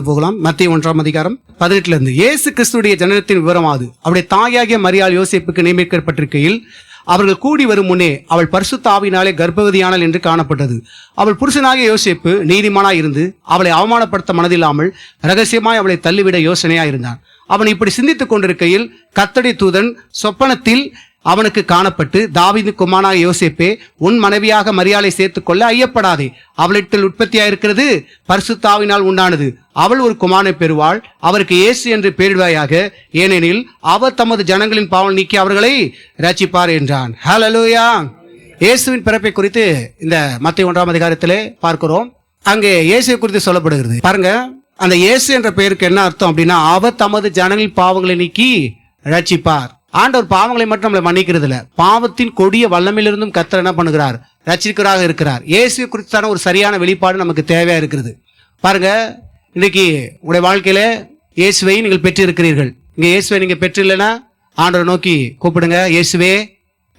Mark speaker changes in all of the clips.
Speaker 1: போகலாம். மத்திய 1:18 இயேசு கிறிஸ்துடைய ஜனனத்தின் விவரமாது அவருடைய தாயாகிய மரியாள் யோசேப்புக்கு நியமிக்கப்பட்டிருக்கையில் அவர்கள் கூடி வரும் முன்னே அவள் பரிசுத்த ஆவியினாலே கர்ப்பவதியானாள் என்று காணப்பட்டது. அவள் புருஷனாகிய யோசேப்பு நீதிமானாய் இருந்து அவளை அவமானப்படுத்த மனதில்லாமல் இரகசியமாய் அவளை தள்ளிவிட யோசனையாய் இருந்தான். அவன் இப்படி சிந்தித்துக் கொண்டிருக்கையில் கர்த்தருடைய தூதன் சொப்பனத்தில் அவனுக்கு காணப்பட்டு, தாவீது குமாரனாகிய யோசேப்பே, உன் மனைவியாக மரியாளை சேர்த்துக்கொள்ள ஐயப்படாதே. அவளிடத்தில் உற்பத்தியாயிருக்கிறது பரிசுத்த ஆவியினால் உண்டானது. அவள் ஒரு குமாரனை பெறுவாள். அவருக்கு இயேசு என்று பெயரிடுவாயாக. ஏனெனில் அவர் தமது ஜனங்களின் பாவம் நீக்கி அவர்களை ரட்சிப்பார் என்றான். ஹல்லேலூயா. இயேசுவின் பிறப்பை குறித்து இந்த மத்திய 1 பார்க்கிறோம். அங்கே இயேசுவை குறித்து சொல்லப்படுகிறது. பாருங்க, அந்த இயேசு என்ற பெயருக்கு என்ன அர்த்தம் அப்படின்னா, அவர் தமது ஜனங்களின் பாவங்களை நீக்கி ரட்சிப்பார். ஆண்டவர் பாவங்களை மட்டும் நம்மளை மன்னிக்கிறது இல்ல, பாவத்தின் கொடிய வல்லமையிலிருந்தும் கர்த்தர் என்ன பண்ணுகிறார்? ரட்சிக்கிறவராக இருக்கிறார். இயேசுவை குறித்தான ஒரு சரியான வெளிப்பாடு நமக்கு தேவையா இருக்கிறது. பாருங்க, இன்னைக்கு உங்களுடைய வாழ்க்கையில இயேசுவை நீங்கள் பெற்று இருக்கிறீர்கள். இங்க இயேசுவை நீங்க பெற்று இல்லைன்னா ஆண்டவரை நோக்கி கூப்பிடுங்க. இயேசுவே,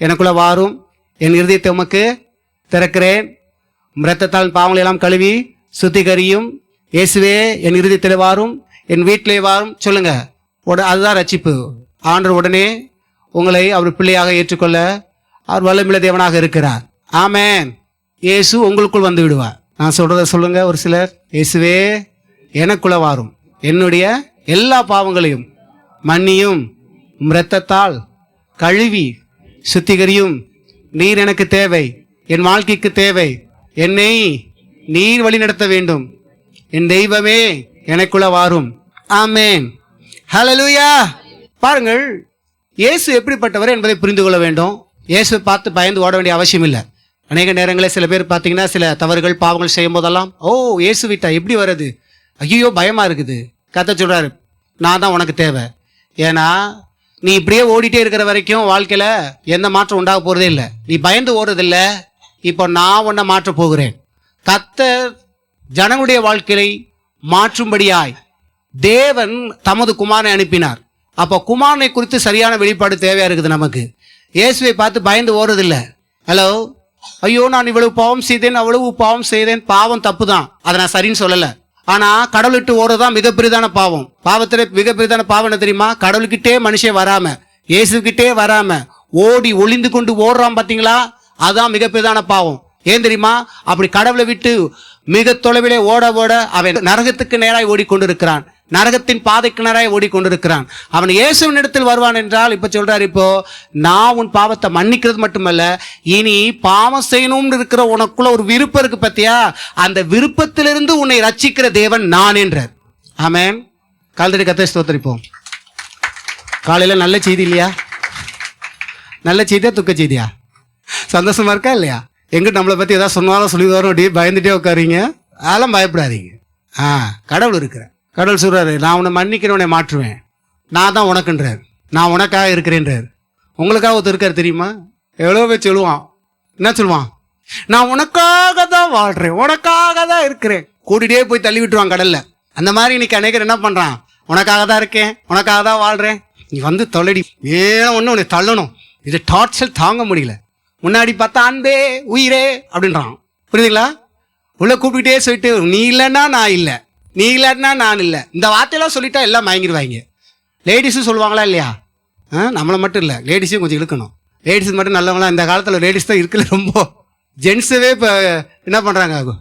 Speaker 1: எனக்குள்ள வாரும், என் இருதயத்தை உமக்கு திறக்கிறேன், இரத்தத்தால் பாவங்களை எல்லாம் கழுவி சுத்திகரியும். இயேசுவே, என் இருதயத்தில் வாரும், என் வீட்டிலே வாரும் சொல்லுங்க. அதுதான் ரட்சிப்பு. ஆண்டவர் உடனே உங்களை அவர் பிள்ளையாக ஏற்றுக்கொள்ள அவர் வல்லமையுள்ள தேவனாக இருக்கிறார். ஆமென். இயேசு உங்களுக்குள் வந்து விடுவார். நான் சொல்றத சொல்லுங்க. ஒரு சிலர், இயேசுவே எனக்குள்ள வாரும், என்னுடைய எல்லா பாவங்களையும் மன்னியும், இரத்தத்தால் கழுவி சுத்திகரியும். நீர் எனக்கு தேவை, என் வாழ்க்கைக்கு தேவை, என்னை நீர் வழி நடத்த வேண்டும். என் தெய்வமே எனக்குள்ள வாரும். ஆமென். ஹல்லேலூயா. பாருங்கள், இயேசு எப்படிப்பட்டவர் என்பதை புரிந்து கொள்ள வேண்டும். இயேசுவை பார்த்து பயந்து ஓட வேண்டிய அவசியம் இல்லை. அநேக நேரங்களில் சில பேர் பார்த்தீங்கன்னா சில தவறுகள் பாவங்கள் செய்யும் போதெல்லாம், ஓ இயேசு விட்டா எப்படி வருது, ஐயோ பயமா இருக்குது. கர்த்தர் சொல்றாரு, நான் தான் உனக்கு தேவை. ஏன்னா நீ இப்படியே ஓடிட்டே இருக்கிற வரைக்கும் வாழ்க்கையில எந்த மாற்றம் உண்டாக போறதே இல்லை. நீ பயந்து ஓடுறதில்லை, இப்போ நான் உன்னை மாற்ற போகிறேன். கர்த்தர் ஜனங்களுடைய வாழ்க்கையை மாற்றும்படியாய் தேவன் தமது குமாரனை அனுப்பினார். அப்போ குமாரனை குறித்து சரியான வெளிப்பாடு தேவையா இருக்குது நமக்கு. இயேசுவை பார்த்து பயந்து ஓடுறதில்லை. ஹலோ, ஐயோ நான் இவ்வளவு பாவம் செய்தேன், அவ்வளவு பாவம் செய்தேன். பாவம் தப்பு தான், அதை நான் சரின்னு சொல்லலை. ஆனா கடவுள்கிட்ட ஓடுறதான் மிகப்பெரிதான பாவம். பாவத்துல மிகப்பெரிதான பாவம் என்ன தெரியுமா? கடவுள்கிட்டே மனுஷன் வராம, இயேசுகிட்டே வராம ஓடி ஒளிந்து கொண்டு ஓடுறான் பார்த்தீங்களா, அதுதான் மிகப்பெரிதான பாவம். ஏன் தெரியுமா? அப்படி கடவுளை விட்டு மிக தொலைவிலே ஓட ஓட அவன் நரகத்துக்கு நேராய் ஓடிக்கொண்டிருக்கிறான், நரகத்தின் பாதைக்கு நேராய் ஓடிக்கொண்டிருக்கிறான். அவன் இயேசுவின் இடத்தில் வருவான் என்றால், இப்ப சொல்றாரு, இப்போ நான் உன் பாவத்தை மன்னிக்கிறது மட்டுமல்ல, இனி பாவம் செய்யணும்னு இருக்கிற உனக்குள்ள ஒரு விருப்பம் இருக்கு பத்தியா, அந்த விருப்பத்திலிருந்து உன்னை ரட்சிக்கிற தேவன் நான் என்றார். ஆமென். கால்தடி கர்த்தரை ஸ்தோத்திரிப்போம். காலையில நல்ல செய்தி இல்லையா? நல்ல செய்தியா துக்க செய்தியா? சந்தோஷமா இருக்கா இல்லையா? எங்கிட்ட நம்மளை பத்தி ஏதாவது சொன்னாலும் சொல்லி வரும், அப்படி பயந்துட்டே உட்காரீங்க. அதெல்லாம் பயப்படாதீங்க. கடவுள் இருக்கிற, கடவுள் சொல்றாரு, நான் உன்னை மன்னிக்கிறேன், உன்னை மாற்றுவேன், நான் தான் உனக்குன்றார், நான் உனக்காக இருக்கிறேன்றார். உங்களுக்காக ஒருத்தர் இருக்கார் தெரியுமா? எவ்வளோ பேர் சொல்லுவான், என்ன சொல்லுவான்? நான் உனக்காக தான் வாழ்றேன், உனக்காக தான் இருக்கிறேன், கூட்டிகிட்டே போய் தள்ளி விட்டுருவான் கடல்ல. அந்த மாதிரி இன்னைக்கு அநேகர் என்ன பண்றான்? உனக்காக தான் இருக்கேன், உனக்காக தான் வாழ்றேன், நீ வந்து தொலைடி வேணும் ஒன்று உன்னை தள்ளணும். இது டார்ச்சர் தாங்க முடியல. முன்னாடி பார்த்தா அன்பே உயிரே அப்படின்றான். புரியுதுங்களா? உள்ள கூப்பிட்டுட்டே சொல்லிட்டு, நீ இல்லைன்னா நான் இல்லை, நீ இல்லைன்னா நான் இல்லை, இந்த வார்த்தையெல்லாம் சொல்லிட்டா எல்லாம் மயங்கிடுவாங்க. லேடிஸும் சொல்லுவாங்களா இல்லையா? நம்மளை மட்டும் இல்லை, லேடிஸையும் கொஞ்சம் இழுக்கணும். லேடிஸ் மட்டும் நல்லவங்களா? இந்த காலத்தில் லேடிஸ் தான் இருக்கல ரொம்ப. ஜென்ஸவே இப்போ என்ன பண்ணுறாங்க,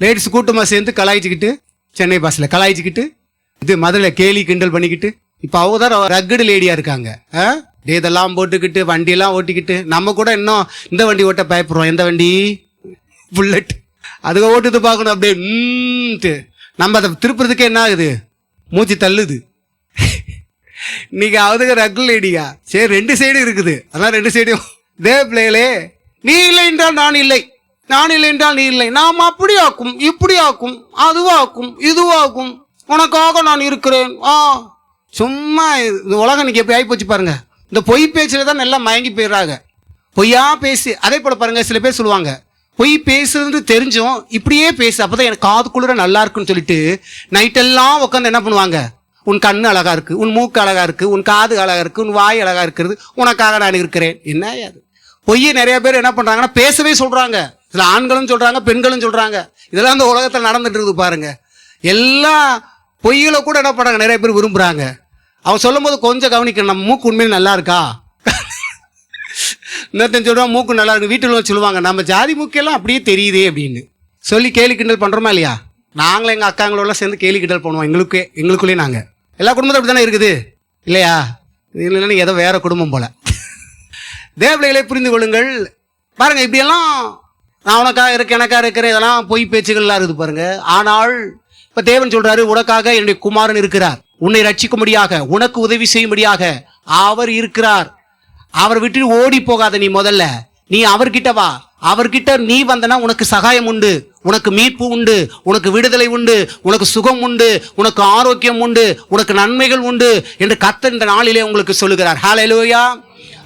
Speaker 1: லேடிஸ் கூட்டமாக சேர்ந்து கலாய்ச்சிக்கிட்டு, சென்னை பாஸில் கலாய்ச்சிக்கிட்டு, இது மதுரையில் கேலி கிண்டல் பண்ணிக்கிட்டு, இப்போ அவங்க தான் ரக்கடு லேடியாக இருக்காங்க. இதெல்லாம் போட்டுக்கிட்டு வண்டியெல்லாம் ஓட்டிக்கிட்டு, நம்ம கூட இன்னும் இந்த வண்டி ஓட்ட பயப்படுறோம். எந்த வண்டி? புல்லட். அதுக்கு ஓட்டுது பார்க்கணும் அப்படியே. நம்ம அதை திருப்புறதுக்கு என்ன ஆகுது? மூச்சு தள்ளுது. இன்னைக்கு அதுக்கு ரக்கல் லேடியா? சரி, ரெண்டு சைடு இருக்குது, அதான் ரெண்டு சைடும் தேவ பிள்ளைகளே. நீ இல்லை என்றால் நான் இல்லை, நான் இல்லை என்றால் நீ இல்லை, நாம் அப்படி ஆக்கும், இப்படி ஆக்கும், அதுவாக்கும், இதுவாக்கும், உனக்காக நான் இருக்கிறேன். சும்மா இந்த உலகம் இன்னைக்கு எப்படி ஆகி போச்சு பாருங்க. இந்த பொய் பேச்சுல தான் எல்லாம் மயங்கி போயிடுறாங்க. பொய்யா பேசி, அதே போல பாருங்க, சில பேர் சொல்லுவாங்க, பொய் பேசுறது தெரிஞ்சும் இப்படியே பேசு, அப்பதான் எனக்கு காது குளிர நல்லா இருக்குன்னு சொல்லிட்டு நைட்டெல்லாம் உட்காந்து என்ன பண்ணுவாங்க, உன் கண்ணு அழகா இருக்கு, உன் மூக்கு அழகா இருக்கு, உன் காது அழகா இருக்கு, உன் வாய் அழகா இருக்கிறது, உனக்காக நான் இருக்கிறேன். என்ன அது பொய்யை நிறைய பேர் என்ன பண்றாங்கன்னா பேசவே சொல்றாங்க. சில ஆண்களும் சொல்றாங்க, பெண்களும் சொல்றாங்க. இதெல்லாம் இந்த உலகத்தில் நடந்துட்டு இருக்குது பாருங்க. எல்லாம் பொய்களை கூட என்ன பண்ணுறாங்க, நிறைய பேர் விரும்புகிறாங்க. அவன் சொல்லும் போது கொஞ்சம் கவனிக்கணும், நம்ம மூக்கு உண்மையில நல்லா இருக்கா. இன்னொருத்தன் சொல்லுவான் மூக்கு நல்லா இருக்கு, வீட்டில் சொல்லுவாங்க நம்ம ஜாதி மூக்கெல்லாம் அப்படியே தெரியுதே அப்படின்னு சொல்லி கேலி கிண்டல் பண்ணுறோமா இல்லையா? நாங்களும் எங்கள் அக்காங்களோட சேர்ந்து கேலி கிண்டல் பண்ணுவோம். எங்களுக்குள்ளேயே நாங்கள் எல்லா குடும்பத்தையும் அப்படி தானே இருக்குது இல்லையா? இல்லைன்னா ஏதோ வேற குடும்பம் போல. தேவலைகளை புரிந்து கொள்ளுங்கள். பாருங்க, இப்படியெல்லாம் நான் உனக்காக இருக்கேன், எனக்காக இருக்கிறேன், இதெல்லாம் பொய் பேச்சுகள்லாம் இருக்குது பாருங்க. ஆனால் இப்ப தேவன் சொல்றாரு, உனக்காக என்னுடைய குமாரன் இருக்கிறார், உன்னை ரட்சிக்கும்படியாக, உனக்கு உதவி செய்யும்படியாக அவர் இருக்கிறார். அவர் விட்டு ஓடி போகாத. நீ முதல்ல நீ அவர்கிட்ட வா. அவர்கிட்ட நீ வந்தனா உனக்கு சகாயம் உண்டு, உனக்கு மீட்பு உண்டு, உனக்கு விடுதலை உண்டு, உனக்கு சுகம் உண்டு, உனக்கு ஆரோக்கியம் உண்டு, உனக்கு நன்மைகள் உண்டு என்று கர்த்தர் இந்த நாளிலே உங்களுக்கு சொல்லுகிறார். ஹல்லேலூயா.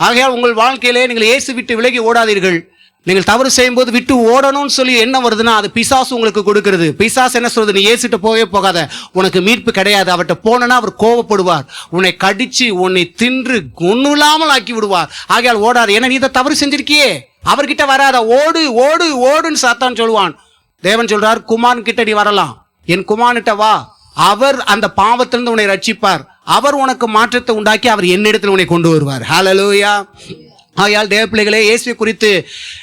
Speaker 1: ஆகையால் உங்கள் வாழ்க்கையிலே நீங்கள் இயேசு விட்டு விலகி ஓடாதீர்கள். நீங்கள் தவறு செய்யும் போது விட்டு ஓடணும்னு சொல்லி என்ன வருதுன்னா அது பிசாசு உங்களுக்கு கொடுக்கிறது. பிசாசு என்ன சொல்றது, நீ இயேசுட்ட போகவே போகாத, உனக்கு மீட்பு கிடையாது. அவர்கிட்ட போனா அவர் கோபப்படுவார், உன்னை கடிச்சு உன்னை தின்று ஒண்ணுமில்லாமல் ஆக்கி விடுவார். ஆகையால் ஓடாது. ஏன்னா நீ இதை தவறு செஞ்சிருக்கியே, அவர்கிட்ட வராத, ஓடு ஓடு ஓடுன்னு சாத்தான் சொல்லுவான். தேவன் சொல்றார், குமாரன் கிட்ட நீ வரலாம், என் குமாரன்கிட்ட வா, அவர் அந்த பாவத்திலிருந்து உன்னை ரட்சிப்பார், அவர் உனக்கு மாற்றத்தை உண்டாக்கி அவர் என்னிடத்தில் உன்னை கொண்டு வருவார். ஹல்லேலூயா. ஆகையால் தேவ பிள்ளைகளே, இயேசுவை குறித்து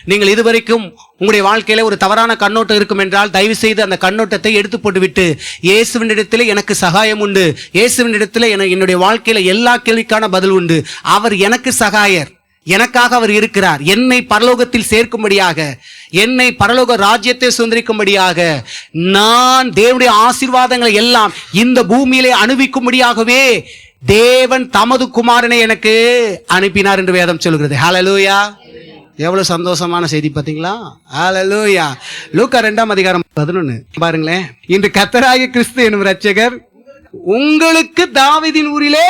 Speaker 1: நீங்கள் இதுவரைக்கும் உங்களுடைய வாழ்க்கையில ஒரு தவறான கண்ணோட்டம் இருக்கும் என்றால் தயவு செய்து அந்த கண்ணோட்டத்தை எடுத்து போட்டுவிட்டு, இயேசுவினிடத்தில் எனக்கு சகாயம் உண்டு, இயேசுவினிடத்தில் என்னுடைய வாழ்க்கையில எல்லா கேள்விக்கான பதில் உண்டு, அவர் எனக்கு சகாயர், எனக்காக அவர் இருக்கிறார், என்னை பரலோகத்தில் சேர்க்கும்படியாக, என்னை பரலோக ராஜ்யத்தை சுதந்திரிக்கும்படியாக, நான் தேவனுடைய ஆசீர்வாதங்களை எல்லாம் இந்த பூமியிலே அனுபவிக்கும்படியாகவே தேவன் தமது குமாரனை எனக்கு அனுப்பினார் என்று வேதம் சொல்கிறது. ஹல்லேலூயா. எவ்வளவு சந்தோஷமான செய்தி பார்த்தீங்களா? ஹல்லேலூயா. லூக்கா 2:11 பாருங்களேன். இன்று கர்த்தராகிய கிறிஸ்து என்னும் இரட்சகர் உங்களுக்கு தாவீதின் ஊரிலே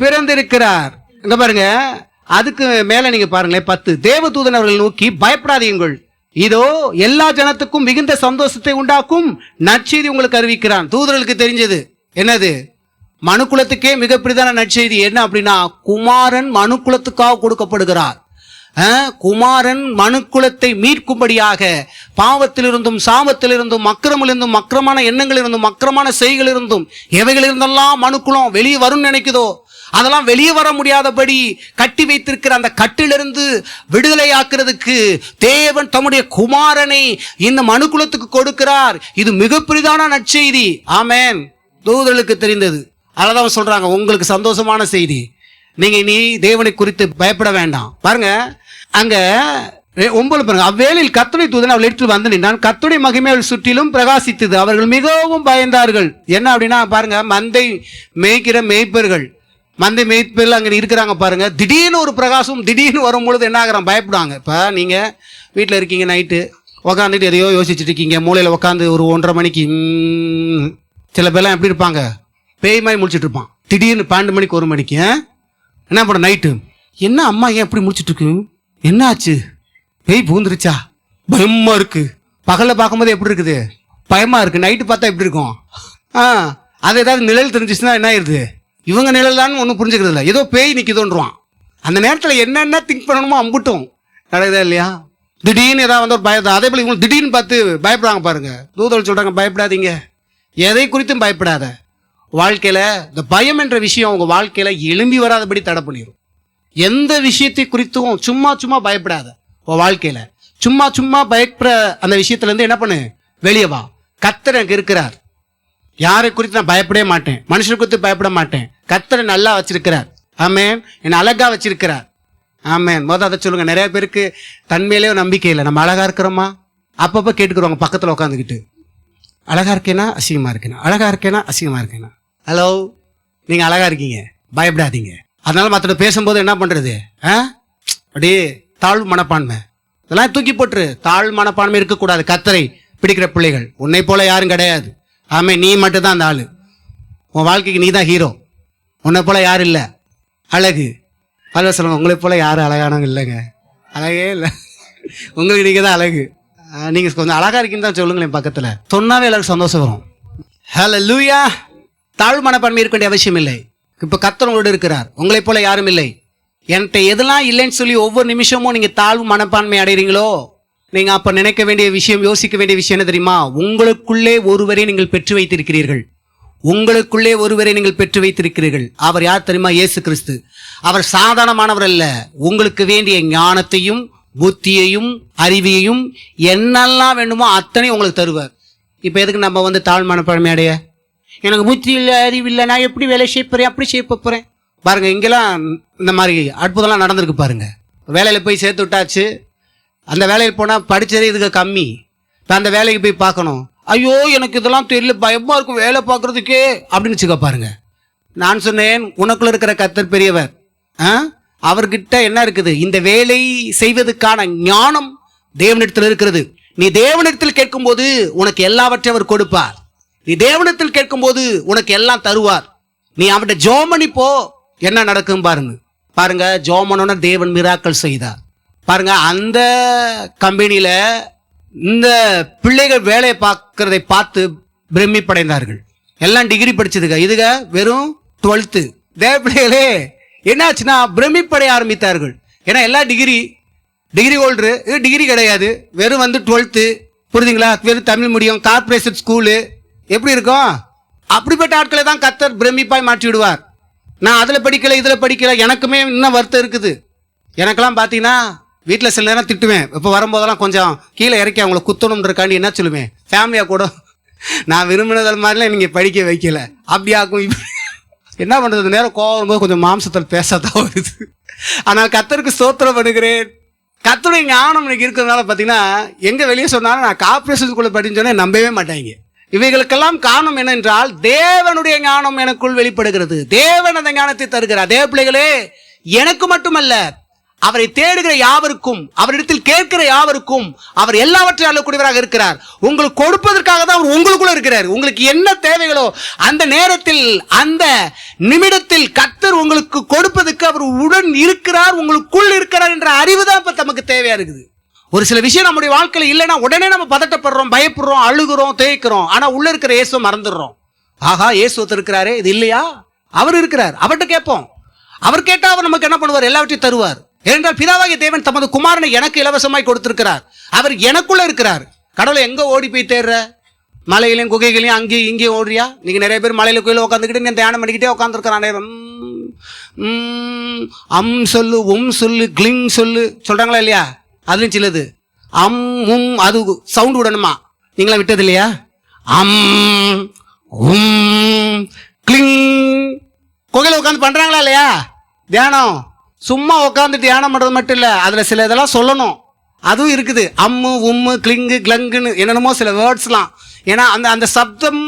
Speaker 1: பிறந்திருக்கிறார். இங்க பாருங்க, அதுக்கு மேல நீங்க பாருங்களேன் 10, தேவதூதன் அவர்களை நோக்கி, பயப்படாதீங்கள், இதோ எல்லா ஜனத்துக்கும் மிகுந்த சந்தோஷத்தை உண்டாக்கும் நற்செய்தி உங்களுக்கு அறிவிக்கிறான். தூதர்களுக்கு தெரிஞ்சது என்னது? மனுக்குலத்துக்கே மிக பெரிதான நற்செய்தி என்ன அப்படின்னா, குமாரன் மனுக்குலத்துக்காக கொடுக்கப்படுகிறார். குமாரன் மனுக்குலத்தை மீட்கும்படியாக, பாவத்திலிருந்தும் சாபத்திலிருந்தும் அக்கிரமிலிருந்தும் அக்கிரமான எண்ணங்களிலிருந்தும் அக்கிரமான செய்களிலிருந்தும் எவைகளிருந்தெல்லாம் மனுக்குலம் வெளியே வரும்னு நினைக்குதோ அதெல்லாம் வெளியே வர முடியாதபடி கட்டி வைத்திருக்கிற அந்த கட்டிலிருந்து விடுதலை ஆக்குறதுக்கு தேவன் தம்முடைய குமாரனை இந்த மனுக்குலத்துக்கு கொடுக்கிறார். இது மிக பெரிதான நற்செய்தி. ஆமென். தூதர்களுக்கு தெரிந்தது. அதனால சொல்றாங்க, உங்களுக்கு சந்தோஷமான செய்தி, நீங்க இனி தேவனை குறித்து பயப்பட வேண்டாம். பாருங்க, அங்க 9 பாருங்க, அவ்வேளையில் கர்த்தருடைய தூதன் அவள் எடுத்து வந்து நின்றான், கர்த்தருடைய மகிமை அவள் சுற்றிலும் பிரகாசித்தது, அவர்கள் மிகவும் பயந்தார்கள். என்ன அப்படின்னா பாருங்க, மந்தை மேய்க்கிற மேய்ப்பர்கள், மந்தை மேய்ப்பர்கள் அங்க இருக்கிறாங்க பாருங்க. திடீர்னு ஒரு பிரகாசம் திடீர்னு வரும்பொழுது என்ன ஆகிறான், பயப்படுவாங்க. இப்ப நீங்க வீட்டில் இருக்கீங்க, நைட்டு உக்காந்துட்டு எதையோ யோசிச்சுட்டு இருக்கீங்க, மூலையில உட்காந்து ஒரு 1:30 மணிக்கு சில பேர்லாம் எப்படி இருப்பாங்க, பேய் மாதிரி முடிச்சுட்டு இருப்பான். திடீர்னு 12 மணிக்கு 1 மணிக்கு என்ன பண்ண, நைட்டு என்ன அம்மா ஏன் எப்படி முடிச்சுட்டு இருக்கு, என்ன ஆச்சு, பேய் பூந்துருச்சா, பயமா இருக்கு. பகல்ல பார்க்கும்போது எப்படி இருக்குது, பயமா இருக்கு. நைட்டு பார்த்தா எப்படி இருக்கும்? அது ஏதாவது நிழல் தெரிஞ்சிச்சுன்னா என்ன ஆயிருது, இவங்க நிழல் ஒன்றும் புரிஞ்சுக்கிறது இல்லை, ஏதோ பேய் நிற்கிதோன்றான். அந்த நேரத்தில் என்னென்ன திங்க் பண்ணணுமோ அம்புட்டும் நடக்குதா இல்லையா? திடீர்னு ஏதாவது வந்து ஒரு பயத்தை, அதே போல இவங்க திடீர்னு பார்த்து பயப்படுறாங்க பாருங்க. தூதர்கள் சொல்றாங்க, பயப்படாதீங்க, எதை குறித்தும் பயப்படாத. வாழ்க்கையில இந்த பயம் என்ற விஷயம் உங்க வாழ்க்கையில எழும்பி வராதபடி தடை பண்ணிடும். எந்த விஷயத்தை குறித்தும் சும்மா சும்மா பயப்படாத. உன் வாழ்க்கையில சும்மா சும்மா பயப்படுற அந்த விஷயத்துல இருந்து என்ன பண்ணு, வெளியே வா. கர்த்தர் எனக்கு இருக்கிறார், யாரை குறித்து நான் பயப்படவே மாட்டேன், மனுஷனை குறித்து பயப்பட மாட்டேன். கர்த்தரை நல்லா வச்சிருக்கிறார். ஆமென். என்னை அழகா வச்சிருக்கிறார். ஆமென். முதல் அதை சொல்லுங்க. நிறைய பேருக்கு தன்மையிலே நம்பிக்கை இல்லை. நம்ம அழகா இருக்கிறோமா? அப்பப்போ கேட்டுக்கிறோங்க பக்கத்துல உட்காந்துக்கிட்டு, அழகா இருக்கேனா அசிங்கமா இருக்கேனா, அழகா இருக்கேனா அசிங்கமா இருக்கேனா. ஹலோ, நீங்க அழகா இருக்கீங்க, பயப்படாதீங்க. அதனால மற்ற பேசும்போது என்ன பண்றது, அப்படியே தாழ்வு மனப்பான்மை இதெல்லாம் தூக்கி போட்டுரு. தாழ்வு மனப்பான்மை இருக்கக்கூடாது. கர்த்தரை பிடிக்கிற பிள்ளைகள் உன்னை போல யாரும் கிடையாது. ஆமே, நீ மட்டும் தான் அந்த ஆளு. உன் வாழ்க்கைக்கு நீ தான் ஹீரோ. உன்னை போல யாரும் இல்லை. அழகு அதில் சொல்லுங்க, உங்களை போல யாரும் அழகானவங்க இல்லைங்க, அழகே இல்லை. உங்களுக்கு நீங்க தான் அழகு. நீங்க கொஞ்சம் அழகா இருக்கீங்கன்னு தான் சொல்லுங்களேன் பக்கத்துல, சொன்னாவே எல்லாருக்கும் சந்தோஷம் வரும். ஹல்லேலூயா. தாழ்வு மனப்பான்மை இருக்க வேண்டிய அவசியம் இல்லை. இப்ப கர்த்தர் உங்களோட இருக்கிறார், உங்களை போல யாரும் இல்லை. என்கிட்ட எதெல்லாம் இல்லைன்னு சொல்லி ஒவ்வொரு நிமிஷமும் நீங்க தாழ்வு மனப்பான்மை அடைகிறீங்களோ, நீங்க அப்ப நினைக்க வேண்டிய விஷயம், யோசிக்க வேண்டிய விஷயம் என்ன தெரியுமா? உங்களுக்குள்ளே ஒருவரை நீங்கள் பெற்று வைத்திருக்கிறீர்கள். உங்களுக்குள்ளே ஒருவரை நீங்கள் பெற்று வைத்திருக்கிறீர்கள். அவர் யார் தெரியுமா? இயேசு கிறிஸ்து. அவர் சாதாரணமானவர் அல்ல. உங்களுக்கு வேண்டிய ஞானத்தையும் புத்தியையும் அறிவையும் என்னெல்லாம் வேண்டுமோ அத்தனை உங்களுக்கு தருவார். இப்போ எதுக்கு நம்ம தாழ்மான பழமை அடைய? எனக்கு புத்தி இல்லை, அறிவு இல்லை, நான் எப்படி வேலை செய்ய போகிறேன், அப்படி செய்ய போகிறேன். பாருங்க, இங்கெல்லாம் இந்த மாதிரி அற்புதம்லாம் நடந்திருக்கு பாருங்க. வேலையில் போய் சேர்த்து விட்டாச்சு. அந்த வேலையில் போனால் படித்ததே இதுக்கு கம்மி. இப்போ அந்த வேலைக்கு போய் பார்க்கணும். ஐயோ எனக்கு இதெல்லாம் தெரியல, பயமாக இருக்கும் வேலை பார்க்குறதுக்கே அப்படின்னு வச்சுக்க பாருங்க. நான் சொன்னேன், உனக்குள்ள இருக்கிற கர்த்தர் பெரியவர். அவர்கிட்ட என்ன இருக்குது? இந்த வேலை செய்வதற்கான ஞானம் தேவனிடத்தில் இருக்கிறது. நீ தேவனிடத்தில் கேட்கும்போது உனக்கு எல்லாவற்றையும் அவர் கொடுப்பார். நீ தேவனிடத்தில் கேட்கும்போது உனக்கு எல்லாம் தருவார். நீ அவன்கிட்ட ஜோமனி போ, என்ன நடக்கும் பாருங்க. பாருங்க, ஜோமனோட தேவன் மிராக்கள் செய்தார். பாருங்க, அந்த கம்பெனியில இந்த பிள்ளைகள் வேலையை பார்க்கறதை பார்த்து பிரமிப்படைந்தார்கள். எல்லாம் டிகிரி படிச்சதுங்க, இதுக வெறும் 12th. தேவ பிள்ளைகளே என்னாச்சுன்னா பிரமிப்படைய ஆரம்பித்தார்கள். ஏன்னா எல்லாம் டிகிரி ஹோல்டரு, இது டிகிரி கிடையாது, வெறும் 12th. புரியுதுங்களா? வெறும் தமிழ் மீடியம் கார்பரேஷன் ஸ்கூலு. எப்படி இருக்கும்? அப்படிப்பட்ட ஆட்களை தான் கர்த்தர் பிரமிப்பாய் மாற்றி விடுவார். நான் அதில் படிக்கல இதில் படிக்கல, எனக்குமே இன்னும் வருத்தம் இருக்குது. எனக்கெல்லாம் பார்த்தீங்கன்னா வீட்டில் சில நேரம் திட்டுவேன். இப்போ வரும்போதெல்லாம் கொஞ்சம் கீழே இறக்கி அவங்கள குத்தணுன்றக்காண்டி என்ன சொல்லுவேன், ஃபேமிலியாக கூட நான் விரும்பினது மாதிரிலாம் நீங்கள் படிக்க வைக்கல, அப்படியாக்கும் என்ன பண்ணுறது. நேரம் கோவம் போது கொஞ்சம் மாம்சத்தில் பேசத்தான் வருது. ஆனால் கர்த்தருக்கு ஸ்தோத்திரம் பண்ணுகிறேன். கர்த்தருடைய ஞானம் இன்னைக்கு இருக்கிறதுனால பார்த்தீங்கன்னா எங்கே வெளியே சொன்னாலும் நான் கார்பரேஷன் ஸ்கூலில் படின்னு சொன்னேன், நம்பவே மாட்டாங்க. இவைகளுக்கெல்லாம் காரணம் என்னென்றால் தேவனுடைய ஞானம் எனக்குள் வெளிப்படுகிறது. தேவன் அந்த ஞானத்தை தருகிறார். தேவ பிள்ளைகளே, எனக்கு மட்டுமல்ல, அவரை தேடுகிற யாவருக்கும், அவரிடத்தில் கேட்கிற யாவருக்கும் அவர் எல்லாவற்றையும் அள்ளக்கூடியவராக இருக்கிறார். உங்களுக்கு கொடுப்பதற்காக தான் அவர் உங்களுக்குள்ள இருக்கிறார். உங்களுக்கு என்ன தேவைகளோ அந்த நேரத்தில், அந்த நிமிடத்தில் கர்த்தர் உங்களுக்கு கொடுப்பதற்கு அவர் உடன் இருக்கிறார், உங்களுக்குள் இருக்கிறார் என்ற அறிவு தான் இப்ப நமக்கு தேவையா இருக்குது. ஒரு சில விஷயம் நம்முடைய வாழ்க்கையில் இல்லைன்னா உடனே நம்ம பதட்டப்படுறோம், பயப்படுறோம், அழுகுறோம், தேய்க்கிறோம். ஆனா உள்ள இருக்கிற இயேசுவை மறந்துடுறோம். ஆஹா, இயேசு இருக்கிறாரே, இது இல்லையா? அவர் இருக்கிறார், அவர்கிட்ட கேட்போம். அவர் கேட்டா அவர் நமக்கு என்ன பண்ணுவார்? எல்லாவற்றையும் தருவார். ஏனென்றால் பிதாவாகிய தேவன் தமது குமாரனை எனக்கு இலவசமாய் கொடுத்திருக்கிறார். அவர் எனக்குள்ள இருக்கிறார். கடவுளை எங்க ஓடி போய் தேடுற? மலையிலையும் குகைகளையும் அங்கேயும் இங்கேயும் ஓடுறியா? நீங்க நிறைய பேர் மலையில கோயில உட்காந்துக்கிட்டு நீ தியானம் பண்ணிக்கிட்டே உட்காந்துருக்கிறான். சொல்லு, சொல்லு, கிளிங் சொல்லு சொல்றாங்களா இல்லையா? அதுலயும் சிலது அது சவுண்ட் விடணுமா? நீங்களா விட்டது இல்லையா? கிளிங் கோயில உட்காந்து பண்றாங்களா இல்லையா தியானம்? சும்மா உட்காந்து தியானம் பண்றது மட்டும் இல்ல, அதுல சில இதெல்லாம் சொல்லணும். அதுவும் இருக்குது. கிளிங்கு கிளங்குன்னு என்னென்னமோ சில வேர்ட்ஸ்லாம். ஏன்னா அந்த அந்த சப்தம்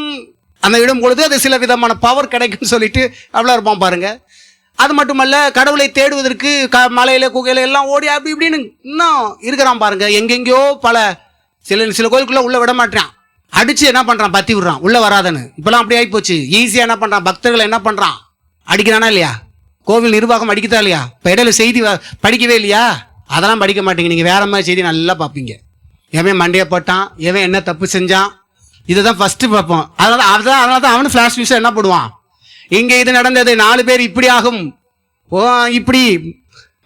Speaker 1: அந்த இடம் பொழுது அது சில விதமான பவர் கிடைக்குன்னு சொல்லிட்டு அவ்வளோ இருப்பான் பாருங்க. அது மட்டுமல்ல, கடவுளை தேடுவதற்கு மலையில குகையில எல்லாம் ஓடி அப்படி இப்படின்னு இன்னும் இருக்கிறான் பாருங்க. எங்கெங்கயோ சில கோயிலுக்குள்ள உள்ள விட மாட்டான், அடிச்சு என்ன பண்றான், பத்தி விடுறான், உள்ள வராதன்னு. இப்பெல்லாம் அப்படி ஆகி போச்சு. ஈஸியா என்ன பண்றான், பக்தர்களை என்ன பண்றான், அடிக்கிறானா இல்லையா? கோவில் நிர்வாகம் அடிக்கதா இல்லையா? இப்போ இடையில செய்தி படிக்கவே இல்லையா? அதெல்லாம் படிக்க மாட்டீங்க. நீங்க வேற மாதிரி செய்தி நல்லா பார்ப்பீங்க. எவன் மண்டையை போட்டான், எவன் என்ன தப்பு செஞ்சான், இதுதான் ஃபர்ஸ்ட் பார்ப்போம். அதனால தான் அவனு ஃபிளாஷ் நியூஸ் என்ன போடுவான், இங்க இது நடந்தது, 4 பேர் இப்படி ஆகும், இப்படி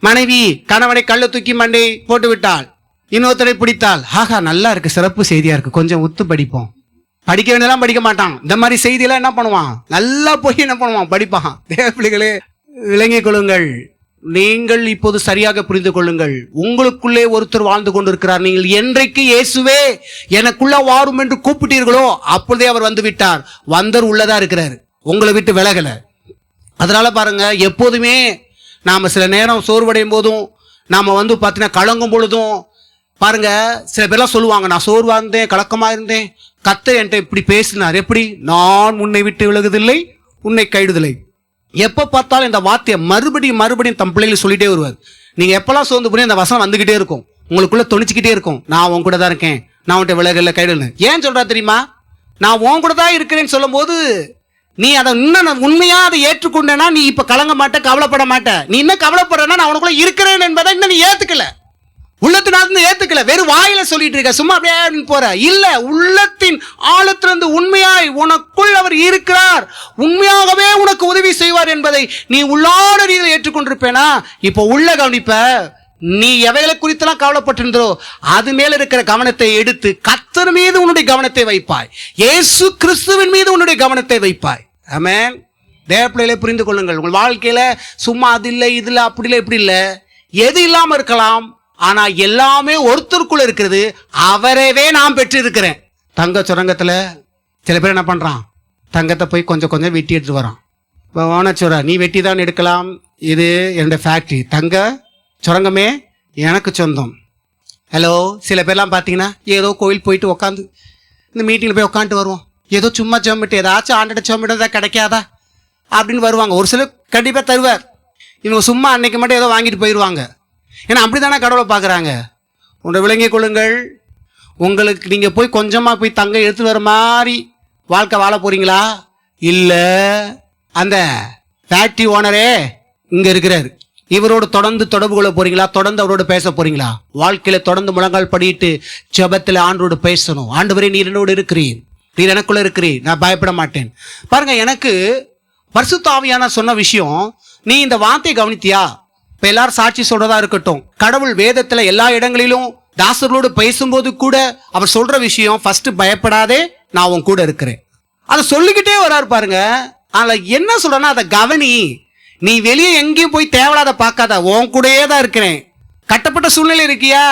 Speaker 1: மனைவி கணவனை கள்ள தூக்கி மண்டை போட்டு விட்டாள், இன்னொருத்தரை பிடித்தாள். ஆகா, நல்லா இருக்கு, சிறப்பு செய்தியா இருக்கு, கொஞ்சம் ஒத்து படிப்போம். படிக்க வேண்டியதெல்லாம் படிக்க மாட்டான். இந்த மாதிரி செய்தியெல்லாம் என்ன பண்ணுவான், நல்லா போய் என்ன பண்ணுவான், படிப்பான். தேவ பிள்ளைகளே, விளங்கிக் கொள்ளுங்கள். நீங்கள் இப்போது சரியாக புரிந்து கொள்ளுங்கள். உங்களுக்குள்ளே ஒருத்தர் வாழ்ந்து கொண்டிருக்கிறார். நீங்கள் என்றைக்கு இயேசுவே எனக்குள்ள வாரும் என்று கூப்பிட்டீர்களோ அப்பொழுதே அவர் வந்து விட்டார். வந்தர் உள்ளதா இருக்கிறார், உங்களை விட்டு விலகல. அதனால பாருங்க, எப்போதுமே நாம சில நேரம் சோர்வடையும் போதும், நாம பார்த்தீங்கன்னா கலங்கும் பொழுதும் பாருங்க, சில பேர்லாம் சொல்லுவாங்க, நான் சோர்வா இருந்தேன், கலக்கமா இருந்தேன், கர்த்தர் என்கிட்ட இப்படி பேசினார். எப்படி? நான் உன்னை விட்டு விலகுதில்லை, உன்னை கைடுதில்லை. எப்போ பார்த்தாலும் இந்த வார்த்தையை மறுபடியும் தம் பிள்ளைகள் சொல்லிட்டே வருவார். நீங்க எப்பெல்லாம் சோர்ந்து போய் இந்த வசனம் வந்துகிட்டே இருக்கும், உங்களுக்குள்ள துணிச்சுக்கிட்டே இருக்கும். நான் உன் கூட தான் இருக்கேன், நான் உன்கிட்ட விலகல கைடுன்னு. ஏன் சொல்றா தெரியுமா? நான் உன் கூட தான் இருக்கிறேன்னு சொல்லும் போது நீ அதை இன்னும் உண்மையா அதை ஏற்றுக்கொண்டேன்னா நீ இப்ப கலங்க மாட்ட, கவலைப்பட மாட்ட. நீ இன்னும் கவலைப்படுறனா நான் உனக்குள்ள இருக்கிறேன் என்பதை இன்னும் நீ ஏத்துக்கல, உள்ளத்தினால ஏத்துக்கல. வெறும் வாயில சொல்லிட்டு இருக்க, சும்மா அப்படியே போற இல்ல. உள்ளத்தின் ஆழத்திலிருந்து உண்மையாய் உனக்குள் அவர் இருக்கிறார், உண்மையாகவே உனக்கு உதவி செய்வார் என்பதை நீ உள்ளான ரீதியில் ஏற்றுக்கொண்டிருப்பேனா? இப்போ உள்ள கவனிப்ப, நீ எவைகளை குறித்தெல்லாம் கவலைப்பட்டிருந்தோ அது மேல இருக்கிற கவனத்தை எடுத்து கர்த்தர் மீது உன்னுடைய கவனத்தை வைப்பாய். இயேசு கிறிஸ்துவின் மீது உன்னுடைய கவனத்தை வைப்பாய். ஆமென். தேவப்பிள்ளைகளை புரிந்து கொள்ளுங்கள். உங்கள் வாழ்க்கையில சும்மா அது இல்லை இது இல்லை அப்படி இல்லை இப்படி இல்லை எது இல்லாம இருக்கலாம். ஆனா எல்லாமே ஒருத்தருக்குள்ள இருக்கிறது. அவரவே நான் பெற்று இருக்கிறேன். தங்க சுரங்கத்துல சில பேர் என்ன பண்றான், தங்கத்தை போய் கொஞ்சம் கொஞ்சம் வெட்டி எடுத்துட்டு வரான். இப்போ ஓனச்சுரா நீ வெட்டி தான் எடுக்கலாம், இது என்னோட ஃபேக்ட்ரி, தங்க சுரங்கமே எனக்கு சொந்தம். ஹலோ, சில பேர்லாம் பார்த்தீங்கன்னா ஏதோ கோயில் போயிட்டு உட்காந்து இந்த மீட்டிங்கில் போய் உட்காந்துட்டு வருவோம். ஏதோ சும்மா சோம்பிட்டு ஏதாச்சும் ஆண்டட சோம்பிட்டு தான் கிடைக்காதா அப்படின்னு வருவாங்க. ஒரு சிலர் கண்டிப்பாக தருவார். இவங்க சும்மா அன்னைக்கு மட்டும் ஏதோ வாங்கிட்டு போயிடுவாங்க. ஏன்னா அப்படி தானே கடவுளை பார்க்குறாங்க. உங்களை விளங்கிக் கொள்ளுங்கள். உங்களுக்கு நீங்கள் போய் கொஞ்சமாக போய் தங்க எடுத்துகிட்டு வர மாதிரி வாழ்க்கை வாழ போகிறீங்களா? இல்லை, அந்த ஃபேக்ட்ரி ஓனரே இங்கே இருக்கிறார், இவரோடு தொடர்ந்து தொடர்பு கொள்ள போறீங்களா? தொடர்ந்து அவரோடு பேச போறீங்களா? வாழ்க்கையில தொடர்ந்து முழங்கால் படிட்டு ஜெபத்தில் ஆண்டோடு பேசணும். ஆண்டவரே நீர் என்னோடு இருக்கிறீர், நீர் எனக்குள்ள இருக்கிறீர், நான் பயப்பட மாட்டேன். பாருங்க, எனக்கு பரிசுத்த ஆவியானவர் சொன்ன விஷயம், நீ இந்த வார்த்தையை கவனித்தியா? இப்ப எல்லாரும் சாட்சி சொல்றதா இருக்கட்டும், கடவுள் வேதத்துல எல்லா இடங்களிலும் தாசர்களோடு பேசும்போது கூட அவர் சொல்ற விஷயம் ஃபர்ஸ்ட் பயப்படாதே, நான் உன் கூட இருக்கிறேன். அதை சொல்லிக்கிட்டே வராரு பாருங்க. அதுல என்ன சொல்றேன்னா அதை கவனி. நீ வெளியே எங்கேயும் போய் தேவையில்லாத பார்க்காத, உன் கூடயே தான் இருக்கிறேன். கட்டப்பட்ட சூழ்நிலை இருக்கியா?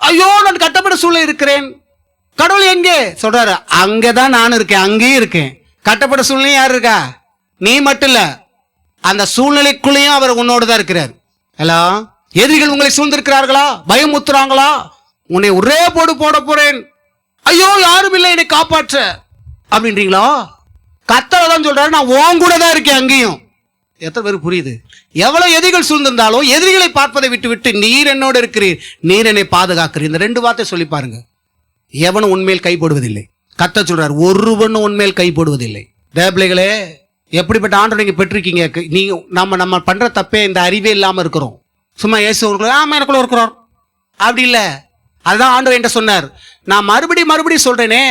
Speaker 1: ஐயோ நான் கட்டப்பட்ட சூழ்நிலை இருக்கிறேன். கடவுள் எங்கே சொல்றாரு? அங்கதான் நான் இருக்கேன், அங்கேயும் இருக்கேன். கட்டப்பட்ட சூழ்நிலை யார் இருக்கா? நீ மட்டும் இல்ல, அந்த சூழ்நிலைக்குள்ளேயும் அவர் உன்னோடு தான் இருக்கிறார். ஹலோ, எதிரிகள் உங்களை சூழ்ந்திருக்கிறார்களா? பயமுத்துறாங்களா? உன்னை ஒரே போடு போட போறேன், ஐயோ யாரும் இல்லை என்னை காப்பாற்ற அப்படின்றீங்களா? கர்த்தர் தான் சொல்றாரு, நான் உன் கூட தான் இருக்கேன் அங்கேயும். எத்தனை பேருக்கு புரியுது? எவ்வளவு எதிரிகள் சூழ்ந்திருந்தாலும் எதிரிகளை பார்ப்பதை விட்டு விட்டு நீர் என்னோடு இருக்கிறீர், நீர் என்னை பாதுகாக்கிறீர், இந்த ரெண்டு வார்த்தை சொல்லி பாருங்க. எவனும் உண்மையில் கை போடுவதில்லை. கர்த்தர் சொல்றார், ஒருவனும் உண்மையில் கை போடுவதில்லை. தேவப்பிள்ளைகளே, எப்படிப்பட்ட ஆண்டவர் நீங்க பெற்றிருக்கீங்க? நீங்க நம்ம பண்ற தப்பே இந்த அறிவே இல்லாம இருக்கிறோம். சும்மா இயேசு ஆமா எனக்குள்ள இருக்கிறோம் அப்படி இல்லை. அதுதான் ஆண்டவர் என்கிட்ட சொன்னார். நான் மறுபடியும் சொல்றேனே,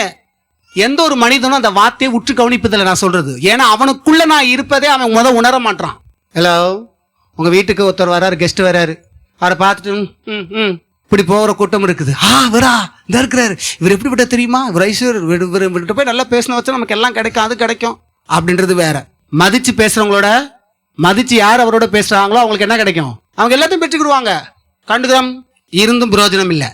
Speaker 1: எந்த ஒரு மனிதனும் அந்த வார்த்தையை உற்று கவனிப்பதில்லை நான் சொல்றது. ஏன்னா அவனுக்குள்ள நான் இருப்பதே அவன் உணர மாட்டான். ஹலோ, உங்க வீட்டுக்கு ஒருத்தர் வராரு, கெஸ்ட் வராரு, அவரை பார்த்துட்டு இப்படி போகிற கூட்டம் இருக்குது. வரா இந்த இருக்கிறாரு, இவர் எப்படிப்பட்ட தெரியுமா, இவர் ஐஸ்வர்யர், போய் நல்லா பேசின வச்சா நமக்கு எல்லாம் கிடைக்கும், அது கிடைக்கும் அப்படின்றது வேற. மதிச்சு பேசுறவங்களோட மதிச்சு யார் அவரோட பேசுறாங்களோ அவங்களுக்கு என்ன கிடைக்கும்? அவங்க எல்லாத்தையும் பெற்றுக்கிடுவாங்க. கண்டுக்கிறோம் இருந்தும் பிரயோஜனம் இல்லை.